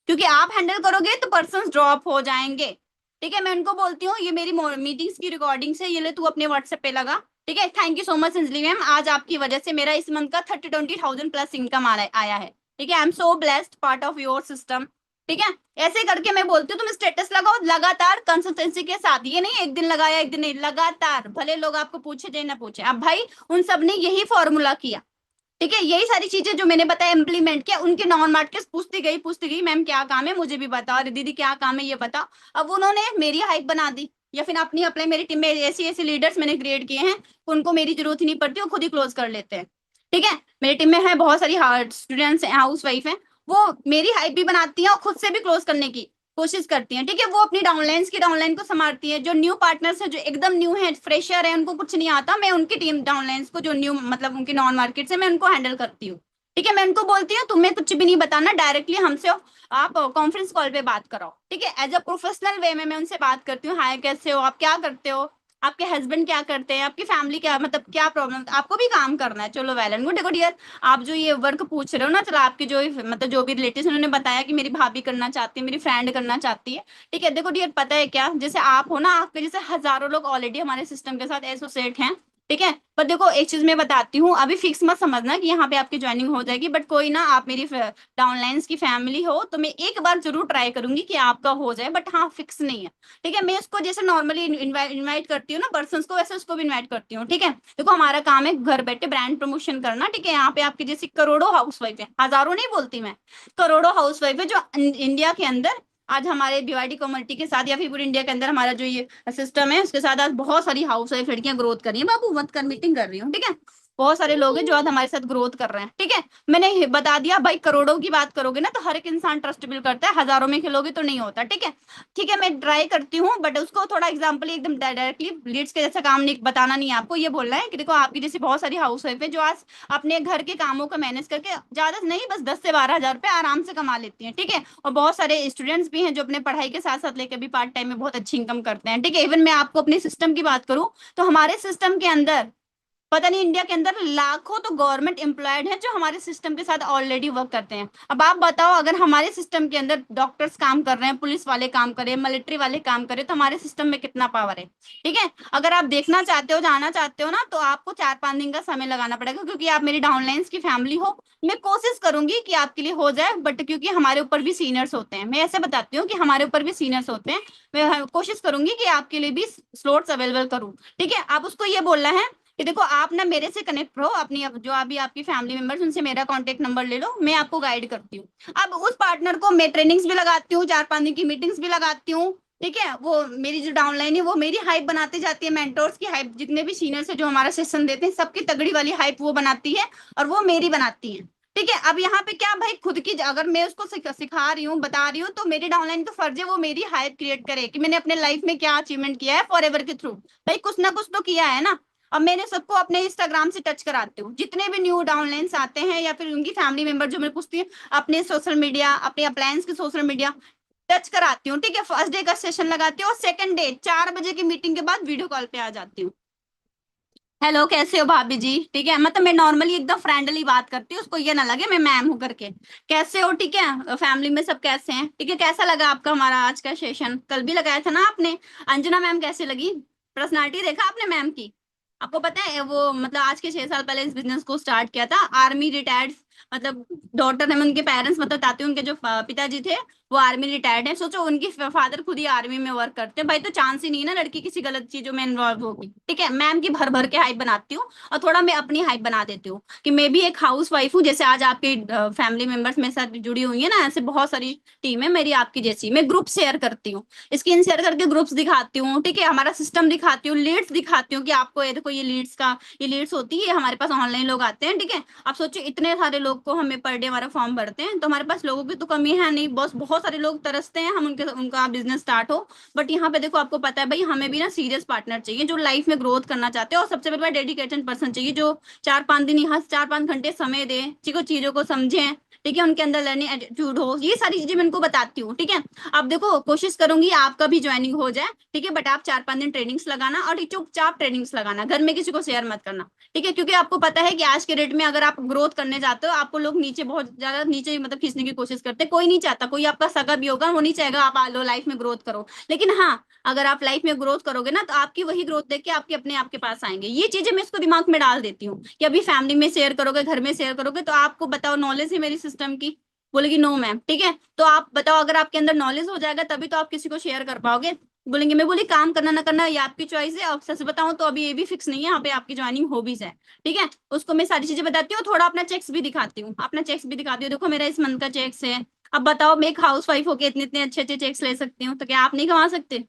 क्योंकि आप हैंडल करोगे तो पर्सन ड्रॉप हो जाएंगे। ठीक है, मैं उनको बोलती हूँ ये मेरी मीटिंग्स की रिकॉर्डिंग्स है, ये ले तू अपने व्हाट्सएप पे लगा। ठीक है, thank you so much Anjali ma'am, आज आपकी वजह से मेरा इस मंथ का 30-20,000 प्लस इनकम आया है। ठीक है, I am so blessed part of your system. ठीक है, ऐसे करके मैं बोलती हूँ तुम स्टेटस लगाओ लगातार कंसिस्टेंसी के साथ, ये नहीं एक दिन लगाया एक दिन नहीं, लगातार, भले लोग आपको पूछे चाहे ना पूछे। अब भाई उन सब ने यही फॉर्मूला किया। ठीक है, यही सारी चीजें जो मैंने बताया इम्प्लीमेंट किया, उनके नॉन मार्केट पूछती गई मैम क्या काम है, मुझे भी बताओ, अरे दीदी क्या काम है ये बताओ। अब उन्होंने मेरी हाइप बना दी, या फिर अपनी अप्लाई, मेरी टीम में ऐसी ऐसी लीडर्स मैंने क्रिएट किए हैं, उनको मेरी जरूरत ही नहीं पड़ती, वो खुद ही क्लोज कर लेते हैं। ठीक है, मेरी टीम में है बहुत सारी स्टूडेंट्स हैं, हाउस वाइफ है, वो मेरी हाइप भी बनाती है और खुद से भी क्लोज करने की कोशिश करती हैं। ठीक है, वो अपनी डाउनलाइन को संभालती है। जो न्यू पार्टनर्स है, जो एकदम न्यू है, फ्रेशर है, उनको कुछ नहीं आता, मैं उनकी टीम डाउनलाइंस को, जो न्यू मतलब उनकी नॉन मार्केट से, मैं उनको हैंडल करती हूँ। ठीक है, मैं उनको बोलती हूँ तुम्हें कुछ भी नहीं बताना, डायरेक्टली हमसे आप कॉन्फ्रेंस कॉल पे बात करो। ठीक है, एज अ प्रोफेशनल वे में मैं उनसे बात करती हूँ, हाय कैसे हो, आप क्या करते हो, आपके हस्बैंड क्या करते हैं, आपकी फैमिली क्या, मतलब क्या प्रॉब्लम, आपको भी काम करना है, चलो वेल एंड गुड। देखो डियर, आप जो ये वर्क पूछ रहे हो ना, चलो आपके जो मतलब जो भी रिलेटिव उन्होंने बताया कि मेरी भाभी करना चाहती है, मेरी फ्रेंड करना चाहती है। ठीक है, देखो डियर पता है क्या, जैसे आप हो ना, आपके जैसे हजारों लोग ऑलरेडी हमारे सिस्टम के साथ एसोसिएट हैं। ठीक है, पर देखो एक चीज मैं बताती हूँ, अभी फिक्स मत समझना कि यहाँ पे आपकी ज्वाइनिंग हो जाएगी, बट कोई ना, आप मेरी डाउनलाइंस की फैमिली हो तो मैं एक बार जरूर ट्राई करूंगी कि आपका हो जाए, बट हाँ फिक्स नहीं है। ठीक है, मैं उसको जैसे नॉर्मली इनवाइट करती हूँ ना पर्सन को, वैसे उसको भी इनवाइट करती हूँ। ठीक है, देखो हमारा काम है घर बैठे ब्रांड प्रमोशन करना। ठीक है, यहाँ पे आपकी जैसी करोड़ों हाउस वाइफ है, हजारों नहीं बोलती मैं, करोड़ों हाउस वाइफ है जो इंडिया के अंदर आज हमारे बीवाईडी कम्युनिटी के साथ, या फिर पूरी इंडिया के अंदर हमारा जो ये सिस्टम है उसके साथ आज बहुत सारी हाउस वाइफ लड़कियां ग्रोथ कर रही है। बाबू मत कर, मीटिंग कर रही हूँ। ठीक है, बहुत सारे लोग हैं जो आज हमारे साथ ग्रोथ कर रहे हैं, ठीक है। मैंने बता दिया भाई, करोड़ों की बात करोगे ना तो हर एक इंसान ट्रस्ट बिल्ड करता है, हजारों में खेलोगे तो नहीं होता, ठीक है। ठीक है, मैं ट्राई करती हूँ, बट उसको थोड़ा एग्जाम्पल एकदम डायरेक्टली लीड्स के जैसा काम नहीं बताना नहीं है आपको, ये बोलना है कि देखो आपकी जैसी बहुत सारी हाउस वाइफ है जो आज अपने घर के कामों को मैनेज करके ज्यादा नहीं बस 10 से 12 हजार रुपए आराम से कमा लेती हैं, ठीक है। और बहुत सारे स्टूडेंट्स भी हैं जो अपने पढ़ाई के साथ साथ लेकर भी पार्ट टाइम में बहुत अच्छी इनकम करते हैं, ठीक है। इवन मैं आपको अपने सिस्टम की बात करूं तो हमारे सिस्टम के अंदर पता नहीं इंडिया के अंदर लाखों तो गवर्नमेंट एम्प्लॉयड हैं जो हमारे सिस्टम के साथ ऑलरेडी वर्क करते हैं। अब आप बताओ, अगर हमारे सिस्टम के अंदर डॉक्टर्स काम कर रहे हैं, पुलिस वाले काम कर रहे हैं, मिलिट्री वाले काम कर रहे हैं, तो हमारे सिस्टम में कितना पावर है, ठीक है। अगर आप देखना चाहते हो, जाना चाहते हो ना, तो आपको 4-5 दिन का समय लगाना पड़ेगा, क्योंकि आप मेरी डाउनलाइंस की फैमिली हो। मैं कोशिश करूंगी कि आपके लिए हो जाए, बट क्योंकि हमारे ऊपर भी सीनियर्स होते हैं, मैं ऐसे बताती हूँ कि हमारे ऊपर भी सीनियर्स होते हैं। मैं कोशिश करूंगी कि आपके लिए भी स्लॉट्स अवेलेबल करूँ, ठीक है। आप उसको ये बोलना है कि देखो आप ना मेरे से कनेक्ट रहो, अपनी जो अभी आपकी फैमिली मेंबर्स उनसे मेरा कांटेक्ट नंबर ले लो, मैं आपको गाइड करती हूँ। अब उस पार्टनर को मैं ट्रेनिंग्स भी लगाती हूँ, 4-5 दिन की मीटिंग्स भी लगाती हूँ, ठीक है। वो मेरी जो डाउनलाइन है वो मेरी हाइप बनाती जाती है, मेंटोर्स की हाइप, जितने भी सीनियर्स है जो हमारा सेशन देते हैं सबकी तगड़ी वाली हाइप वो बनाती है और वो मेरी बनाती है, ठीक है। अब यहाँ पे क्या भाई, खुद की अगर मैं उसको सिखा रही हूँ, बता रही हूँ, तो मेरी डाउनलाइन का फर्ज है वो मेरी हाइप क्रिएट करे कि मैंने अपने लाइफ में क्या अचीवमेंट किया है फॉर एवर के थ्रू। भाई कुछ ना कुछ तो किया है ना। अब मैंने सबको अपने इंस्टाग्राम से टच कराती हूँ, जितने भी न्यू डाउनलाइंस आते हैं या फिर उनकी फैमिली मेंबर जो मैं पूछती हूँ, अपने सोशल मीडिया, अपने अप्लायंस के सोशल मीडिया टच कराती हूँ, ठीक है। फर्स्ट डे का सेशन लगाती हूँ और सेकंड डे 4 बजे की मीटिंग के बाद वीडियो कॉल पे आ जाती हूँ। हेलो कैसे हो भाभी जी, ठीक है। मतलब मैं नॉर्मली एकदम फ्रेंडली बात करती हूँ, उसको ये ना लगे मैं मैम हूँ करके। कैसे हो, ठीक है, फैमिली में सब कैसे हैं, ठीक है। कैसा लगा आपका हमारा आज का सेशन, कल भी लगाया था ना आपने। अंजना मैम कैसे लगी, पर्सनालिटी देखा आपने मैम की। आपको पता है वो मतलब आज के 6 साल पहले इस बिजनेस को स्टार्ट किया था, आर्मी रिटायर्ड मतलब डॉटर है, उनके पेरेंट्स मतलब बताते हैं, उनके जो पिताजी थे वो आर्मी रिटायर्ड है। सोचो उनकी फादर खुद ही आर्मी में वर्क करते हैं, भाई तो चांस ही नहीं है ना लड़की किसी गलत चीजों में इन्वॉल्व होगी, ठीक है। मैम की भर भर के हाइप बनाती हूँ और थोड़ा मैं अपनी हाइप बना देती हूँ कि मैं भी एक हाउस वाइफ हूँ, जैसे आज आपके फैमिली मेंबर्स मेरे साथ जुड़ी हुई है ना, ऐसे बहुत सारी टीम है मेरी आपकी जैसी। मैं ग्रुप शेयर करती हूँ, स्क्रीन शेयर करके ग्रुप्स दिखाती हूँ, ठीक है। हमारा सिस्टम दिखाती हूँ, लीड्स दिखाती हूँ कि आपको ये देखो, ये लीड्स का ये लीड्स होती है, हमारे पास ऑनलाइन लोग आते हैं, ठीक है। आप सोचिए इतने सारे लोग को हमें पर डे हमारा फॉर्म भरते हैं, तो हमारे पास लोगों की तो कमी है नहीं, बस बहुत सारे लोग तरसते हैं हम उनके उनका बिजनेस स्टार्ट हो। बट यहाँ पे देखो आपको पता है भाई, हमें भी ना सीरियस पार्टनर चाहिए जो लाइफ में ग्रोथ करना चाहते हैं, और सबसे पहले डेडिकेटेड पर्सन चाहिए जो 4-5 दिन यहाँ 4-5 घंटे समय दे, ठीक है, चीजों को समझे, ठीक है, उनके अंदर लर्निंग एटीट्यूड हो। ये सारी चीजें मैं उनको बताती हूँ, ठीक है। अब देखो कोशिश करूंगी आपका भी ज्वाइनिंग हो जाए, ठीक है, बट आप 4-5 दिन ट्रेनिंग्स लगाना और चुपचाप ट्रेनिंग्स लगाना, घर में किसी को शेयर मत करना, ठीक है। क्योंकि आपको पता है कि आज के डेट में अगर आप ग्रोथ करने जाते हो, आपको लोग नीचे बहुत ज्यादा नीचे मतलब खींचने की कोशिश करते हैं। कोई नहीं चाहता, कोई आपका सगा भी होगा वो नहीं चाहेगा आप लो लाइफ में ग्रोथ करो, लेकिन हाँ अगर आप लाइफ में ग्रोथ करोगे ना तो आपकी वही ग्रोथ देख के आपके अपने आपके पास आएंगे। ये चीजें मैं इसको दिमाग में डाल देती हूँ कि अभी फैमिली में शेयर करोगे, घर में शेयर करोगे, तो आपको बताओ नॉलेज है मेरी सिस्टम की, बोलेगी नो मैम, ठीक है। तो आप बताओ अगर आपके अंदर नॉलेज हो जाएगा तभी तो आप किसी को शेयर कर पाओगे। बोलेंगे मैं बोली काम करना ना करना ये आपकी चॉइस है, और सच बताऊं तो अभी ये भी फिक्स नहीं है यहाँ पे आपकी ज्वाइनिंग हो भी जाए, ठीक है। उसको मैं सारी चीजें बताती हूँ, थोड़ा अपना चेक्स भी दिखाती हूँ, अपना चेक्स भी दिखाती हूँ, देखो मेरा इस मंथ का चेक्स है। अब बताओ मैं एक हाउस वाइफ होकर इतने इतने अच्छे अच्छे चेक्स ले सकती हूँ, तो क्या आप नहीं कमा सकते।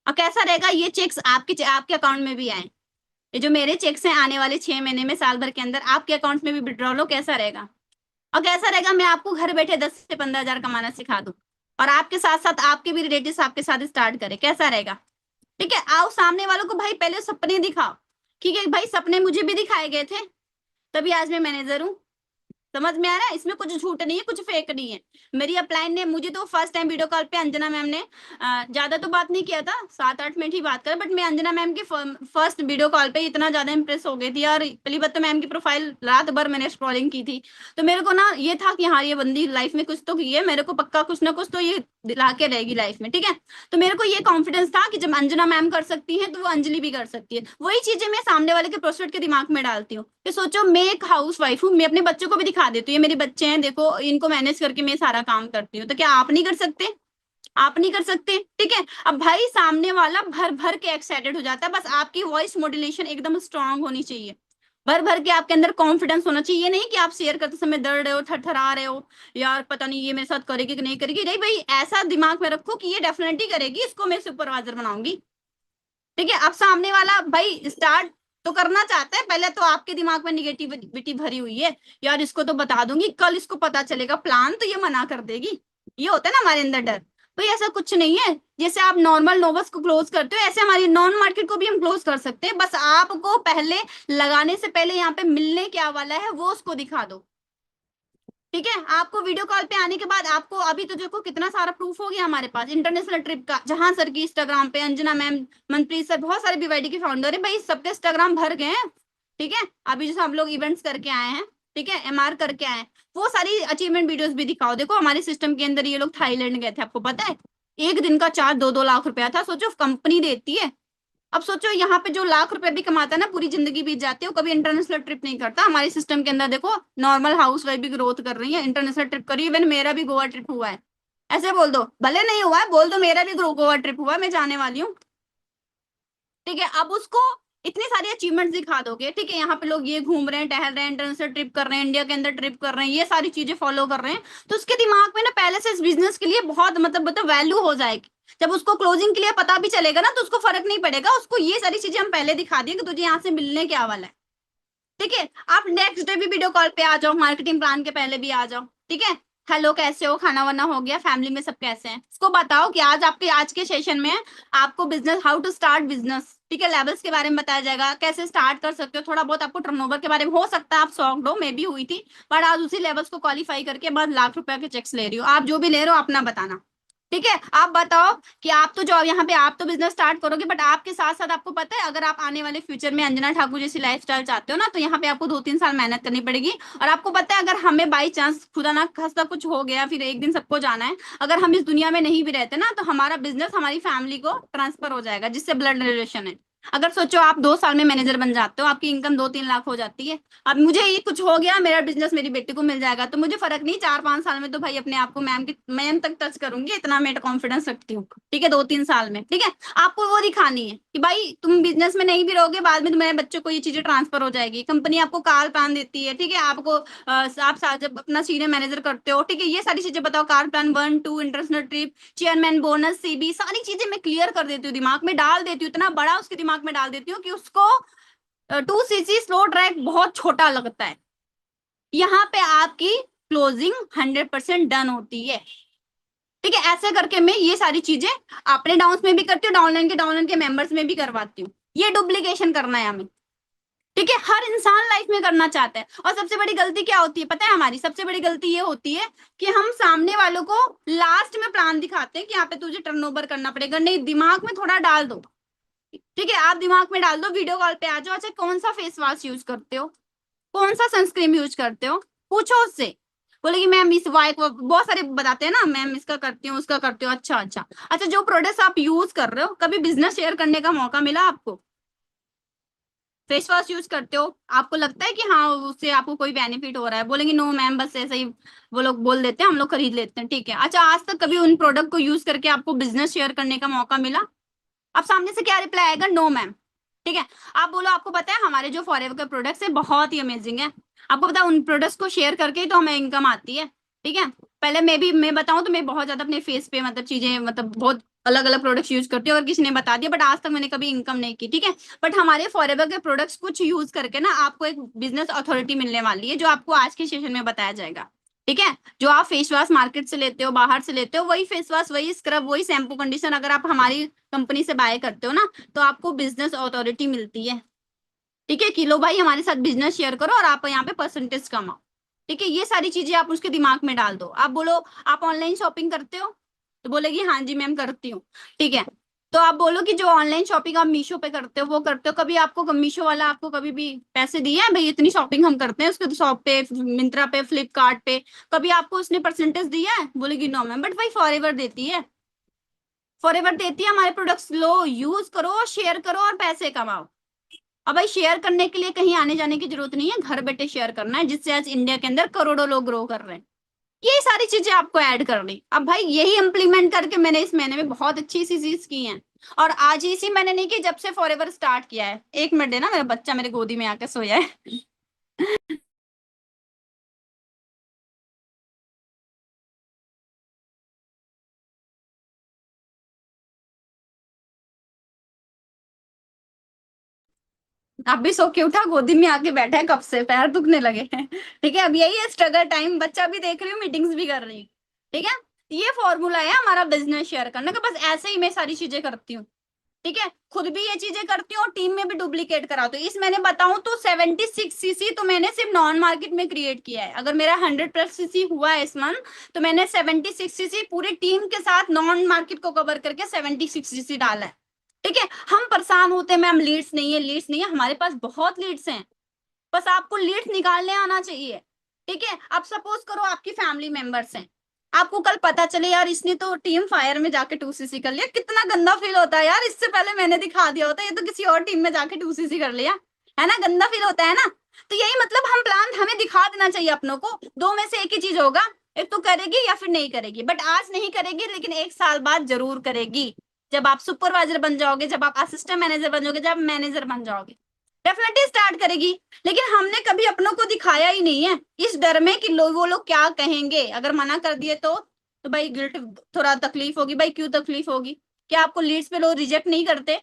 और कैसा रहेगा ये चेक्स आपके आपके अकाउंट में भी आए, ये जो मेरे चेक्स हैं आने वाले 6 महीने में साल भर के अंदर आपके अकाउंट में भी विड्रॉल हो, कैसा रहेगा। और कैसा रहेगा मैं आपको घर बैठे 10 से 15 हजार कमाना सिखा दूं और आपके साथ साथ आपके भी रिलेटिव्स आपके साथ स्टार्ट करें, कैसा रहेगा। ठीक है, आओ सामने वालों को भाई पहले सपने दिखाओ, ठीक है भाई सपने मुझे भी दिखाए गए थे, तभी आज मैं मैनेजर हूँ। समझ में आ रहा है, इसमें कुछ झूठ नहीं है, कुछ फेक नहीं है। मेरी अपलाइन ने मुझे तो फर्स्ट टाइम वीडियो कॉल पे अंजना मैम ने ज्यादा तो बात नहीं किया था, 7-8 मिनट ही बात कर, बट मैं अंजना मैम की फर्स्ट वीडियो कॉल पे इतना ज्यादा इंप्रेस हो गई थी यार। पहली बात तो मैम की प्रोफाइल रात भर मैंने स्क्रॉलिंग की थी, तो मेरे को ना ये था कि हाँ ये बंदी लाइफ में कुछ तो की है, मेरे को पक्का कुछ ना कुछ तो ये दिला के रहेगी लाइफ में, ठीक है। तो मेरे को ये कॉन्फिडेंस था कि जब अंजना मैम कर सकती है तो वो अंजलि भी कर सकती है। वही चीजें मैं सामने वाले के प्रोस्पेक्ट के दिमाग में डालती हूँ कि सोचो मैं एक हाउस वाइफ हूँ, मैं अपने बच्चों को भी दिखा देती हूँ, ये मेरे बच्चे हैं देखो इनको मैनेज करके मैं सारा काम करती हूँ, तो क्या आप नहीं कर सकते। आप नहीं कर सकते, ठीक है। अब भाई सामने वाला भर भर के एक्साइटेड हो जाता है, बस आपकी वॉइस मॉड्यूलेशन एकदम स्ट्रांग होनी चाहिए, भर भर के आपके अंदर कॉन्फिडेंस होना चाहिए। ये नहीं कि आप शेयर करते समय डर रहे हो, थरथरा रहे हो, यार पता नहीं ये मेरे साथ करेगी कि नहीं करेगी। नहीं भाई ऐसा दिमाग में रखो कि ये डेफिनेटली करेगी, इसको मैं सुपरवाइजर बनाऊंगी, ठीक है। अब सामने वाला भाई स्टार्ट तो करना चाहता है, पहले तो आपके दिमाग में निगेटिविटी भरी हुई है, यार इसको तो बता दूंगी, कल इसको पता चलेगा प्लान तो ये मना कर देगी, ये होता है ना हमारे अंदर डर। भाई ऐसा कुछ नहीं है, जैसे आप नॉर्मल नोवस को क्लोज करते हो ऐसे हमारी नॉन मार्केट को भी हम क्लोज कर सकते हैं, बस आपको पहले लगाने से पहले यहाँ पे मिलने क्या वाला है वो उसको दिखा दो। ठीक है, आपको वीडियो कॉल पे आने के बाद आपको अभी तो देखो कितना सारा प्रूफ हो गया हमारे पास इंटरनेशनल ट्रिप का, जहां सर की इंस्टाग्राम पे, अंजना मैम, मनप्रीत सर, बहुत सारे बीवाईडी के फाउंडर है भाई, सबके इंस्टाग्राम भर गए हैं। ठीक है, अभी जैसे हम लोग इवेंट्स करके आए हैं, ठीक है, एमआर करके आए हैं, वो सारी अचीवमेंट वीडियोस भी दिखाओ। देखो हमारे सिस्टम के अंदर ये लोग थाईलैंड गए थे, आपको पता है, एक दिन का चार्ज 2-2 लाख रुपया था, सोचो कंपनी देती है। अब सोचो यहाँ पे जो लाख रुपए भी कमाता है ना, पूरी जिंदगी बीत जाती है, वो कभी इंटरनेशनल ट्रिप नहीं करता। हमारे सिस्टम के अंदर देखो नॉर्मल हाउस वाइफ भी ग्रोथ कर रही है, इंटरनेशनल ट्रिप करी, इवन मेरा भी गोवा ट्रिप हुआ है। ऐसे बोल दो, भले नहीं हुआ है बोल दो, मेरा भी गोवा ट्रिप हुआ है, मैं जाने वाली हूँ। ठीक है, अब उसको इतनी सारी अचीवमेंट्स दिखा दोगे, ठीक है, यहाँ पे लोग ये घूम रहे हैं, टहल रहे हैं, इंटरनेशनल ट्रिप कर रहे हैं, इंडिया के अंदर ट्रिप कर रहे हैं, ये सारी चीजें फॉलो कर रहे हैं, तो उसके दिमाग में ना पहले से इस बिजनेस के लिए बहुत मतलब वैल्यू हो जाएगी। जब उसको क्लोजिंग के लिए पता भी चलेगा ना तो उसको फर्क नहीं पड़ेगा, उसको ये सारी चीजें हम पहले दिखा दिए कि तुझे यहाँ से मिलने क्या वाला है। ठीक है, आप नेक्स्ट डे भी वीडियो कॉल पे आ जाओ, मार्केटिंग प्लान के पहले भी आ जाओ। ठीक है, हेलो कैसे हो, खाना वाना हो गया, फैमिली में सब कैसे हैं, उसको बताओ कि आज आपके आज के सेशन में आपको business, how to start business, ठीक है, लेवल्स के बारे में बताया जाएगा, कैसे स्टार्ट कर सकते हो, थोड़ा बहुत आपको टर्नओवर के बारे में हो सकता है आप शॉक्ड हो, मैं भी हुई थी, बट आज उसी लेवल्स को क्वालिफाई करके बाद लाख रुपए के चेक्स ले रही हो। आप जो भी ले रहे हो अपना बताना। ठीक है, आप बताओ कि आप तो जो यहाँ पे आप तो बिजनेस स्टार्ट करोगे, बट आपके साथ साथ आपको पता है अगर आप आने वाले फ्यूचर में अंजना ठाकुर जैसी लाइफस्टाइल चाहते हो ना, तो यहाँ पे आपको 2-3 साल मेहनत करनी पड़ेगी। और आपको पता है अगर हमें बाई चांस खुदा ना खास्ता कुछ हो गया, फिर एक दिन सबको जाना है, अगर हम इस दुनिया में नहीं भी रहते ना, तो हमारा बिजनेस हमारी फैमिली को ट्रांसफर हो जाएगा, जिससे ब्लड रिलेशन है। अगर सोचो आप 2 साल में मैनेजर बन जाते हो, आपकी इनकम 2-3 लाख हो जाती है। अब मुझे ये कुछ हो गया, मेरा बिजनेस मेरी बेटी को मिल जाएगा, तो मुझे फर्क नहीं, 4-5 साल में तो भाई अपने आप को मैम तक टच करूंगी, इतना मैं कॉन्फिडेंस रखती हूँ। ठीक है, 2-3 साल में। ठीक है, आपको वो दिखानी है कि भाई तुम बिजनेस में नहीं भी रहोगे, बाद में तुम्हारे बच्चों को ये चीजें ट्रांसफर हो जाएगी, कंपनी आपको कार प्लान देती है। ठीक है, आपको आप जब अपना सीनियर मैनेजर करते हो, ठीक है, ये सारी चीजें बताओ, car plan 1-2, international trip, chairman bonus, CB, सारी चीजें मैं क्लियर कर देती हूँ, दिमाग में डाल देती हूँ, इतना बड़ा उसके दिमाग में डाल देती हूँ कि उसको 2cc स्लो ट्रैक बहुत छोटा लगता है। यहाँ पे आपकी क्लोजिंग 100% डन होती है। ठीक है, ऐसे करके मैं ये सारी चीजें अपने डाउन्स में भी करती हूँ, डाउनलाइन के मेंबर्स में भी करवाती हूँ। ये डुप्लीकेशन करना है हमें। ठीक है, हर इंसान लाइफ में करना चाहता है, और सबसे बड़ी गलती क्या होती है पता है, हमारी सबसे बड़ी गलती ये होती है कि हम सामने वालों को लास्ट में प्लान दिखाते हैं कि यहाँ पे तुझे टर्नओवर करना पड़ेगा, नहीं, दिमाग में थोड़ा डाल दो। ठीक है, आप दिमाग में डाल दो, वीडियो कॉल पे आ जाओ, अच्छा कौन सा फेस वॉश यूज करते हो, कौन सा सनस्क्रीन यूज करते हो, पूछो उससे। बोलेगी मैम इस वाई को, बहुत सारे बताते हैं ना, मैम इसका करती हूँ उसका करती हूँ, अच्छा अच्छा अच्छा, जो प्रोडक्ट्स आप यूज कर रहे हो, कभी बिजनेस शेयर करने का मौका मिला आपको? फेस वॉश यूज करते हो, आपको लगता है कि हाँ उससे आपको कोई बेनिफिट हो रहा है? बोलेंगे नो मैम, बस ऐसे ही वो लोग बोल देते हैं, हम लोग खरीद लेते हैं। ठीक है, अच्छा आज तक कभी उन प्रोडक्ट को यूज करके आपको बिजनेस शेयर करने का मौका मिला? अब सामने से क्या रिप्लाई आएगा? No ma'am. ठीक है, आप बोलो आपको पता है हमारे जो फॉरएवर के प्रोडक्ट्स है बहुत ही अमेजिंग है, आपको पता है उन प्रोडक्ट्स को शेयर करके ही तो हमें इनकम आती है। ठीक है, पहले मैं बताऊं तो मैं बहुत ज्यादा अपने फेस पे मतलब चीजें मतलब बहुत अलग अलग प्रोडक्ट्स यूज करती हूँ, और किसी ने बता दिया, बट आज तक मैंने कभी इनकम नहीं की। ठीक है, बट हमारे फॉरएवर के प्रोडक्ट्स कुछ यूज करके ना आपको एक बिजनेस अथॉरिटी मिलने वाली है, जो आपको आज के सेशन में बताया जाएगा। ठीक है, जो आप फेस वॉश मार्केट से लेते हो, बाहर से लेते हो, वही फेस वॉश, वही स्क्रब, वही शैम्पू, कंडीशनर अगर आप हमारी कंपनी से बाय करते हो ना, तो आपको बिजनेस अथॉरिटी मिलती है। ठीक है, कि लो भाई हमारे साथ बिजनेस शेयर करो और आप यहाँ पे परसेंटेज कमाओ। ठीक है, ये सारी चीजें आप उसके दिमाग में डाल दो। आप बोलो आप ऑनलाइन शॉपिंग करते हो, तो बोलेगी हाँ जी मैम करती हूँ। ठीक है, तो आप बोलो कि जो ऑनलाइन शॉपिंग आप मीशो पे करते हो वो करते हो, कभी आपको मीशो वाला आपको कभी भी पैसे दिए हैं भाई इतनी शॉपिंग हम करते हैं उसके शॉप पे, मिंत्रा पे, फ्लिपकार्ट पे, कभी आपको उसने परसेंटेज दिया है? बोलेगी नो मैम, बट भाई फॉरएवर देती है, फॉरएवर देती है हमारे प्रोडक्ट्स, लो यूज करो, शेयर करो और पैसे कमाओ। अब भाई शेयर करने के लिए कहीं आने जाने की जरूरत नहीं है, घर बैठे शेयर करना है, जिससे आज इंडिया के अंदर करोड़ों लोग ग्रो कर रहे हैं। ये सारी चीजें आपको ऐड करनी, अब भाई यही इंप्लीमेंट करके मैंने इस महीने में बहुत अच्छी सी चीज की है। और आज ही इसी मैंने नहीं की, जब से फॉरएवर स्टार्ट किया है। 1 मिनट देना, मेरा बच्चा मेरे गोदी में आके सोया है। आप भी सो के उठा, गोदी में आके बैठा है कब से, पैर दुखने लगे हैं। ठीक है, अब यही है स्ट्रगल टाइम, बच्चा भी देख रही हूँ, मीटिंग्स भी कर रही हूँ। ठीक है, ये फॉर्मूला है हमारा बिजनेस शेयर करने का, बस ऐसे ही मैं सारी चीजें करती हूँ। ठीक है, खुद भी ये चीजें करती हूँ और टीम में भी डुप्लीकेट कराती हूँ। इस मैंने बताऊं तो 76 सीसी तो मैंने सिर्फ नॉन मार्केट में क्रिएट किया है। अगर मेरा 100+ सीसी हुआ है इस मंथ, तो मैंने 76 सीसी पूरी टीम के साथ नॉन मार्केट को कवर करके 76 सीसी डाला है। ठीक है, हम परेशान होते हैं मैम लीड्स नहीं है, लीड्स नहीं है, हमारे पास बहुत लीड्स हैं, बस आपको लीड्स निकालने आना चाहिए। ठीक है, अब सपोज करो आपकी फैमिली मेंबर्स हैं, आपको कल पता चले यार इसने तो टीम फायर में जाके 2 सीसी कर लिया, कितना गंदा फील होता है यार, इससे पहले मैंने दिखा दिया होता, ये तो किसी और टीम में जाके 2 सीसी कर लिया, है ना, गंदा फील होता है ना। तो यही मतलब हम प्लान हमें दिखा देना चाहिए अपनों को, दो में से एक ही चीज होगा, एक तो करेगी या फिर नहीं करेगी, बट आज नहीं करेगी लेकिन 1 साल बाद जरूर करेगी, जब आप सुपरवाइजर बन जाओगे, जब आप असिस्टेंट मैनेजर बन जाओगे, जब मैनेजर बन जाओगे, डेफिनेटली स्टार्ट करेगी। लेकिन हमने कभी अपनों को दिखाया ही नहीं है, इस डर में कि लोग वो लोग क्या कहेंगे, अगर मना कर दिए तो भाई गिल्ट, थोड़ा तकलीफ होगी, भाई क्यों तकलीफ होगी, क्या आपको लीड्स पे लोग रिजेक्ट नहीं करते?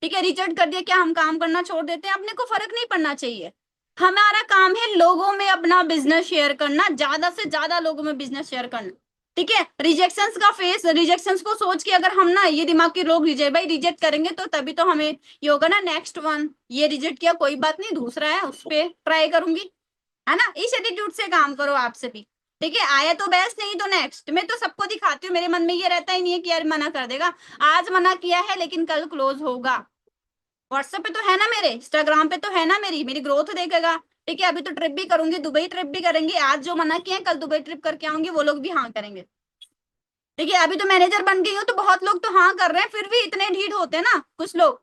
ठीक है, रिजेक्ट कर दिया क्या हम काम करना छोड़ देते हैं? अपने को फर्क नहीं पड़ना चाहिए, हमारा काम है लोगों में अपना बिजनेस शेयर करना, ज्यादा से ज्यादा लोगों में बिजनेस शेयर करना। ठीक है, रिजेक्शंस का फेस, रिजेक्शंस को सोच के अगर हम ना ये दिमाग के लोग रिजेक्ट, भाई रिजेक्ट करेंगे तो तभी तो हमें ये होगा ना, नेक्स्ट वन, ये रिजेक्ट किया कोई बात नहीं, दूसरा है उस पर ट्राई करूंगी, है ना, इस एटीट्यूड से काम करो आपसे भी। ठीक है, आया तो बेस्ट, नहीं तो नेक्स्ट, मैं तो सबको दिखाती हूँ, मेरे मन में ये रहता ही नहीं है कि यार मना कर देगा, आज मना किया है लेकिन कल क्लोज होगा। व्हाट्सएप पे तो है ना मेरे, इंस्टाग्राम पे तो है ना, मेरी मेरी ग्रोथ देखेगा। ठीक है, अभी तो ट्रिप भी करूंगी, दुबई ट्रिप भी करेंगे, आज जो मना किया है कल दुबई ट्रिप करके आऊंगी, वो लोग भी हाँ करेंगे। ठीक है, अभी तो मैनेजर बन गई हूँ तो बहुत लोग तो हाँ कर रहे हैं, फिर भी इतने ढीठ होते हैं ना कुछ लोग,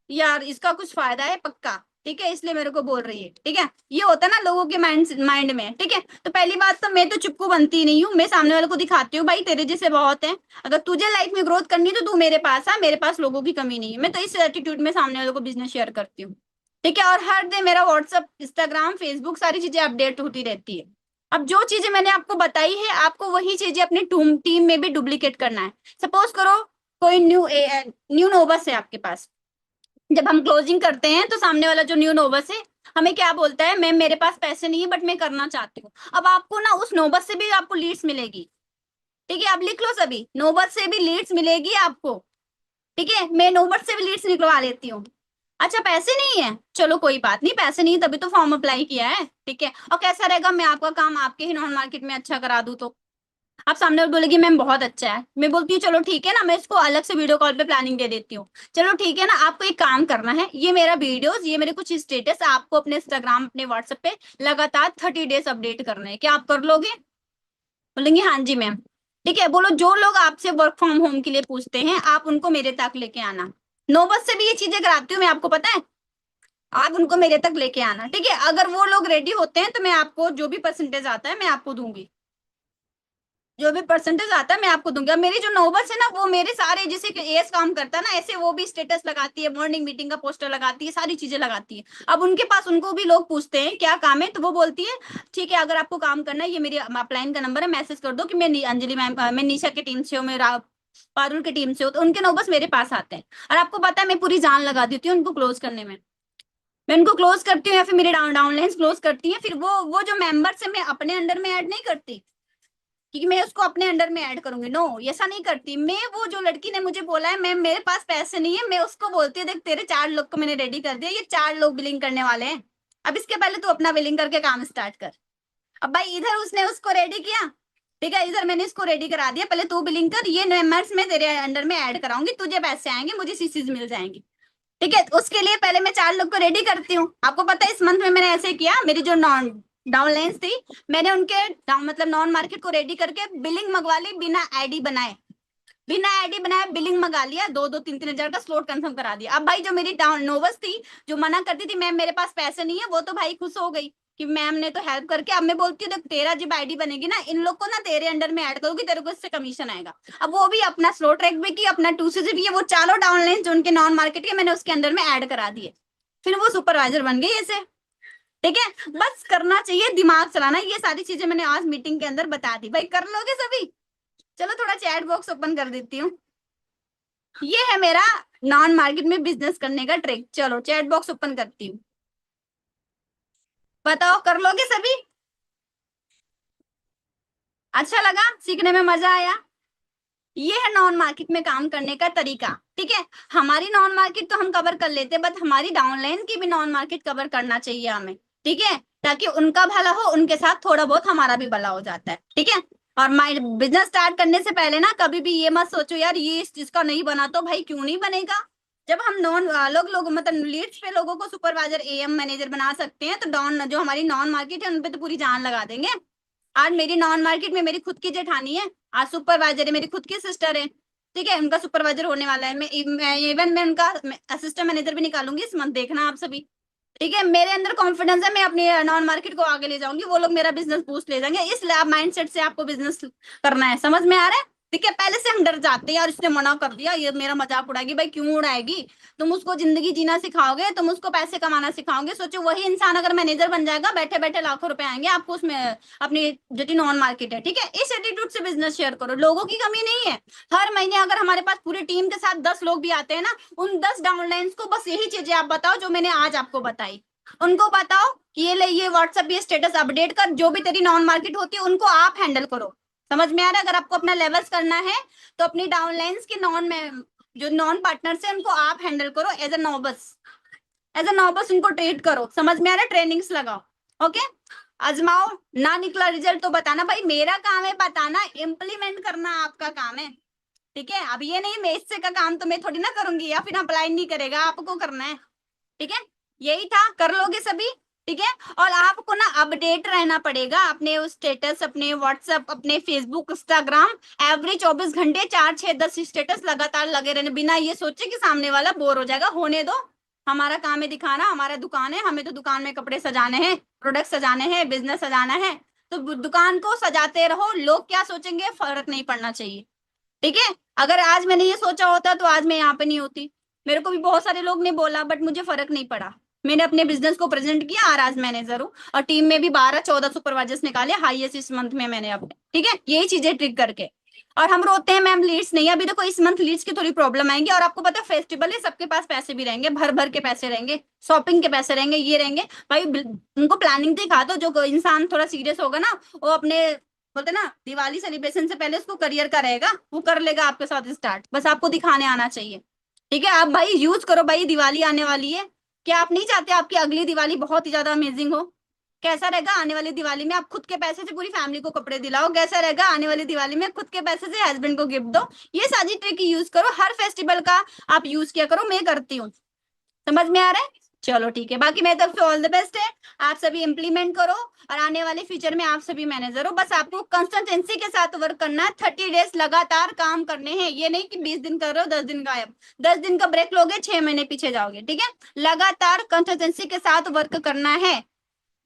यार इसका कुछ फायदा है पक्का, ठीक है, इसलिए मेरे को बोल रही है। ठीक है, ये होता है ना लोगों के माइंड में। ठीक है, तो पहली बात तो मैं तो चुपकू बनती नहीं हूँ, मैं सामने वाले को दिखाती हूँ भाई तेरे जैसे बहुत है, अगर तुझे लाइफ में ग्रोथ करनी है तो तू मेरे पास आ, मेरे पास लोगों की कमी नहीं है, मैं तो इस एटीट्यूड में सामने वाले को बिजनेस शेयर करती हूँ। ठीक है, और हर दिन मेरा व्हाट्सअप, इंस्टाग्राम, फेसबुक सारी चीजें अपडेट होती रहती है। अब जो चीजें मैंने आपको बताई है, आपको वही चीजें अपनी टीम में भी डुप्लीकेट करना है। सपोज करो कोई न्यू नोबस है आपके पास, जब हम क्लोजिंग करते हैं तो सामने वाला जो न्यू नोबस है हमें क्या बोलता है, मैम मेरे पास पैसे नहीं है बट मैं करना चाहती हूँ। अब आपको ना उस नोबस से भी आपको लीड्स मिलेगी। ठीक है, आप लिख लो सभी, नोबस से भी लीड्स मिलेगी आपको। ठीक है, मैं नोबस से भी लीड्स निकलवा लेती हूँ। अच्छा पैसे नहीं है, चलो कोई बात नहीं, पैसे नहीं तभी तो फॉर्म अप्लाई किया है। ठीक है, और कैसा रहेगा, मैं आपका काम आपके ही नॉन मार्केट में अच्छा करा दूं तो आप सामने वाले बोलेगी मैम बहुत अच्छा है, मैं बोलती हूँ चलो ठीक है ना, मैं इसको अलग से वीडियो कॉल पे प्लानिंग दे देती हूँ। चलो ठीक है ना, आपको एक काम करना है, ये मेरा वीडियोस, ये मेरे कुछ स्टेटस आपको अपने इंस्टाग्राम, अपने व्हाट्सएप पे लगातार 30 डेज अपडेट करना है, क्या आप कर लोगे? बोलेंगे हाँ जी मैम। ठीक है, बोलो जो लोग आपसे वर्क फ्रॉम होम के लिए पूछते हैं आप उनको मेरे तक लेके आना। नौबत से भी ये चीजें कराती हूँ मैं, आपको पता है, आप उनको मेरे तक लेके आना। ठीक है, अगर वो लोग रेडी होते हैं तो मैं आपको जो भी परसेंटेज आता है मैं आपको दूंगी, जो भी परसेंटेज आता है मैं आपको दूंगी। अब मेरी जो नौबत है ना, वो मेरे सारे जैसे एस काम करता है ना, ऐसे वो भी स्टेटस लगाती है, मॉर्निंग मीटिंग का पोस्टर लगाती है, सारी चीजें लगाती है। अब उनके पास, उनको भी लोग पूछते हैं क्या काम है, तो वो बोलती है ठीक है अगर आपको काम करना है, ये मेरी अपलाइन का नंबर है, मैसेज कर दो कि मैं अंजलि मैम, मैं निशा की टीम से हूँ, मैं पारुल की टीम से हूँ, तो उनके नौबत मेरे पास आते हैं। और आपको पता है मैं पूरी जान लगा देती हूँ उनको क्लोज करने में, मैं उनको क्लोज करती हूँ या फिर मेरे डाउनलाइंस क्लोज करती है। फिर वो जो मेंबर्स है मैं अपने अंडर में ऐड नहीं करती कि मैं उसको अपने अंडर में ऐड करूंगी, नो ऐसा नहीं करती मैं। वो जो लड़की ने मुझे बोला है मैम मेरे पास पैसे नहीं है, मैं उसको बोलती है देख तेरे 4 लोग को मैंने रेडी कर दिया, ये 4 लोग बिलिंग करने वाले हैं, अब इसके पहले तू अपना बिलिंग करके काम स्टार्ट कर। अब भाई इधर उसने उसको रेडी किया, ठीक है, इधर मैंने इसको रेडी करा दिया, पहले तू बिलिंग कर, ये मेंबर्स में तेरे अंडर में ऐड कराऊंगी, तुझे पैसे आएंगे, मुझे सीसीज मिल जाएंगी। ठीक है, उसके लिए पहले मैं 4 लोग को रेडी करती हूँ। आपको पता है इस मंथ में मैंने ऐसे किया, मेरी जो नॉन डाउनलाइंस थी, मैंने उनके मतलब नॉन मार्केट को रेडी करके बिलिंग मंगवा ली, बिना आईडी बनाए, बिना आईडी बनाए बिलिंग मंगा लिया, 2-2 3-3 हजार का स्लॉट कंफर्म करा दिया। अब भाई जो मेरी डाउन नोवस थी, जो मना करती थी मैम मेरे पास पैसे नहीं है, वो तो भाई खुश हो गई कि मैम ने तो हेल्प करके। अब मैं बोलती हूँ तेरा जब आईडी बनेगी ना, इन लोग को ना तेरे अंडर में ऐड करूंगी, तेरे को इससे कमीशन आएगा। अब वो भी अपना स्लो ट्रैक भी की, अपना 2 CC भी है, वो चारों डाउनलाइन जो उनके नॉन मार्केट के मैंने उसके अंदर में ऐड करा दिए, फिर वो सुपरवाइजर बन गई ऐसे। ठीक है, बस करना चाहिए, दिमाग चलाना, ये सारी चीजें मैंने आज मीटिंग के अंदर बता दी, भाई कर लोगे सभी? चलो थोड़ा चैट बॉक्स ओपन कर देती हूँ, ये है मेरा नॉन मार्केट में बिजनेस करने का ट्रिक। चलो चैट बॉक्स ओपन करती हूँ, बताओ कर लोगे सभी? अच्छा लगा, सीखने में मजा आया? ये है नॉन मार्केट में काम करने का तरीका। ठीक है, हमारी नॉन मार्केट तो हम कवर कर लेते हैं, बट हमारी डाउनलाइन की भी नॉन मार्केट कवर करना चाहिए हमें। ठीक है, ताकि उनका भला हो, उनके साथ थोड़ा बहुत हमारा भी भला हो जाता है। ठीक है, और माई बिजनेस स्टार्ट करने से पहले ना कभी भी ये मत सोचो यार ये इस चीज का नहीं बना, तो भाई क्यों नहीं बनेगा। जब हम नॉन लोग मतलब लीड्स पे लोगों को सुपरवाइजर एएम मैनेजर बना सकते हैं, तो डॉन जो हमारी नॉन मार्केट है उन पे तो पूरी जान लगा देंगे। आज मेरी नॉन मार्केट में मेरी खुद की जेठानी है, आज सुपरवाइजर है मेरी खुद की सिस्टर है। ठीक है, उनका सुपरवाइजर होने वाला है, मैं इवन मैं उनका असिस्टेंट मैनेजर भी निकालूंगी इस मंथ, देखना आप सभी। ठीक है, मेरे अंदर कॉन्फिडेंस है, मैं अपनी नॉन मार्केट को आगे ले जाऊंगी, वो लोग मेरा बिजनेस बूस्ट ले जाएंगे। इस लैब माइंडसेट से आपको बिजनेस करना है, समझ में आ रहा है? ठीक है, पहले से हम डर जाते हैं यार इसने मना कर दिया, ये मेरा मजाक उड़ाएगी। भाई क्यों उड़ाएगी? तुम उसको जिंदगी जीना सिखाओगे, तुम उसको पैसे कमाना सिखाओगे। सोचो वही इंसान अगर मैनेजर बन जाएगा, बैठे बैठे लाखों रुपए आएंगे आपको उसमें, अपनी जो नॉन मार्केट है। ठीक है, इस एटीट्यूड से बिजनेस शेयर करो, लोगों की कमी नहीं है। हर महीने अगर हमारे पास पूरी टीम के साथ 10 लोग भी आते हैं ना, उन 10 डाउनलाइंस को बस यही चीजें आप बताओ जो मैंने आज आपको बताई। उनको बताओ कि ये ले, ये व्हाट्सएप ये स्टेटस अपडेट कर, जो भी तेरी नॉन मार्केट होती है उनको आप हैंडल करो। समझ में आ रहा है? अगर आपको अपना लेवल्स करना है तो अपनी डाउनलाइंस के नॉन में जो नॉन पार्टनर्स है उनको आप हैंडल करो as a novice, as a novice उनको ट्रीट करो। समझ में आ रहा है? ट्रेनिंग्स लगाओ। ओके, आजमाओ, ना निकला रिजल्ट तो बताना। भाई मेरा काम है बताना, इम्प्लीमेंट करना आपका काम है। ठीक है, अब ये नहीं मैं इससे का काम तो मैं थोड़ी ना करूंगी या फिर अप्लाई नहीं करेगा, आपको करना है। ठीक है, यही था, कर लोगे सभी? ठीक है, और आपको ना अपडेट रहना पड़ेगा अपने उस स्टेटस, अपने व्हाट्सएप, अपने फेसबुक, इंस्टाग्राम, एवरी 24 घंटे 4 6 10 स्टेटस लगातार लगे रहने, बिना ये सोचे कि सामने वाला बोर हो जाएगा। होने दो, हमारा काम है दिखाना, हमारा दुकान है, हमें तो दुकान में कपड़े सजाने हैं, प्रोडक्ट सजाने हैं, बिजनेस सजाना है। तो दुकान को सजाते रहो, लोग क्या सोचेंगे फर्क नहीं पड़ना चाहिए। ठीक है, अगर आज मैंने ये सोचा होता तो आज मैं यहाँ पे नहीं होती। मेरे को भी बहुत सारे लोग ने बोला, बट मुझे फर्क नहीं पड़ा। मैंने अपने बिजनेस को प्रेजेंट किया और आज मैनेजर हूँ, और टीम में भी 12 14 सुपरवाइजर्स निकाले, हाईएस्ट इस मंथ में मैंने अपने। ठीक है, यही चीजें ट्रिक करके। और हम रोते हैं मैम लीड्स नहीं, अभी देखो इस मंथ लीड्स की थोड़ी प्रॉब्लम आएंगी, और आपको पता है फेस्टिवल है, सबके पास पैसे भी रहेंगे, भर भर के पैसे रहेंगे, शॉपिंग के पैसे रहेंगे, ये रहेंगे। भाई उनको प्लानिंग दिखा दो, जो इंसान थोड़ा सीरियस होगा ना, वो अपने बोलते ना दिवाली सेलिब्रेशन से पहले उसको करियर का रहेगा, वो कर लेगा आपके साथ स्टार्ट, बस आपको दिखाने आना चाहिए। ठीक है, आप भाई यूज करो, भाई दिवाली आने वाली है, क्या आप नहीं चाहते आपकी अगली दिवाली बहुत ही ज्यादा अमेजिंग हो? कैसा रहेगा आने वाली दिवाली में आप खुद के पैसे से पूरी फैमिली को कपड़े दिलाओ, कैसा रहेगा आने वाली दिवाली में खुद के पैसे से हस्बैंड को गिफ्ट दो। ये सारी ट्रिक यूज करो, हर फेस्टिवल का आप यूज किया करो, मैं करती हूँ। समझ में आ रहा है? चलो ठीक है, बाकी मेरी तरफ से ऑल द बेस्ट है, आप सभी इंप्लीमेंट करो, और आने वाले फ्यूचर में आप सभी मैनेजर हो। बस आपको कंसिस्टेंसी के साथ वर्क करना है, 30 डेज लगातार काम करने हैं, ये नहीं कि 20 दिन कर रहे हो 10 दिन गायब, 10 दिन का ब्रेक लोगे 6 महीने पीछे जाओगे। ठीक है, लगातार कंसिस्टेंसी के साथ वर्क करना है।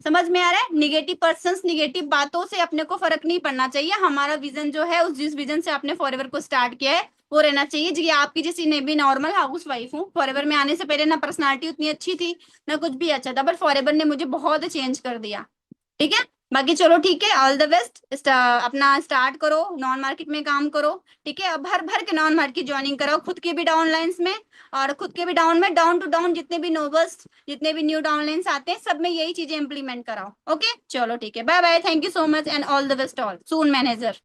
समझ में आ रहा है? निगेटिव पर्संस, निगेटिव बातों से अपने को फर्क नहीं पड़ना चाहिए। हमारा विजन जो है, उस जिस विजन से आपने फॉरएवर को स्टार्ट किया है वो रहना चाहिए। जी आपकी जैसी ने भी नॉर्मल हाउस वाइफ हूँ, फॉरएवर में आने से पहले ना पर्सनालिटी उतनी अच्छी थी ना कुछ भी अच्छा था, बट फॉरएवर ने मुझे बहुत चेंज कर दिया। ठीक है, बाकी चलो ठीक है, ऑल द बेस्ट, अपना स्टार्ट करो, नॉन मार्केट में काम करो। ठीक है, अब भर भर के नॉन मार्केट ज्वाइनिंग कराओ, खुद के भी डाउन लाइन्स में और खुद के भी डाउन में, डाउन टू डाउन जितने भी नोबल्स, जितने भी न्यू डाउन लाइन्स आते हैं, सब में यही चीजें इंप्लीमेंट कराओ। ओके चलो ठीक है, bye bye, thank you so much and all the best, all soon manager.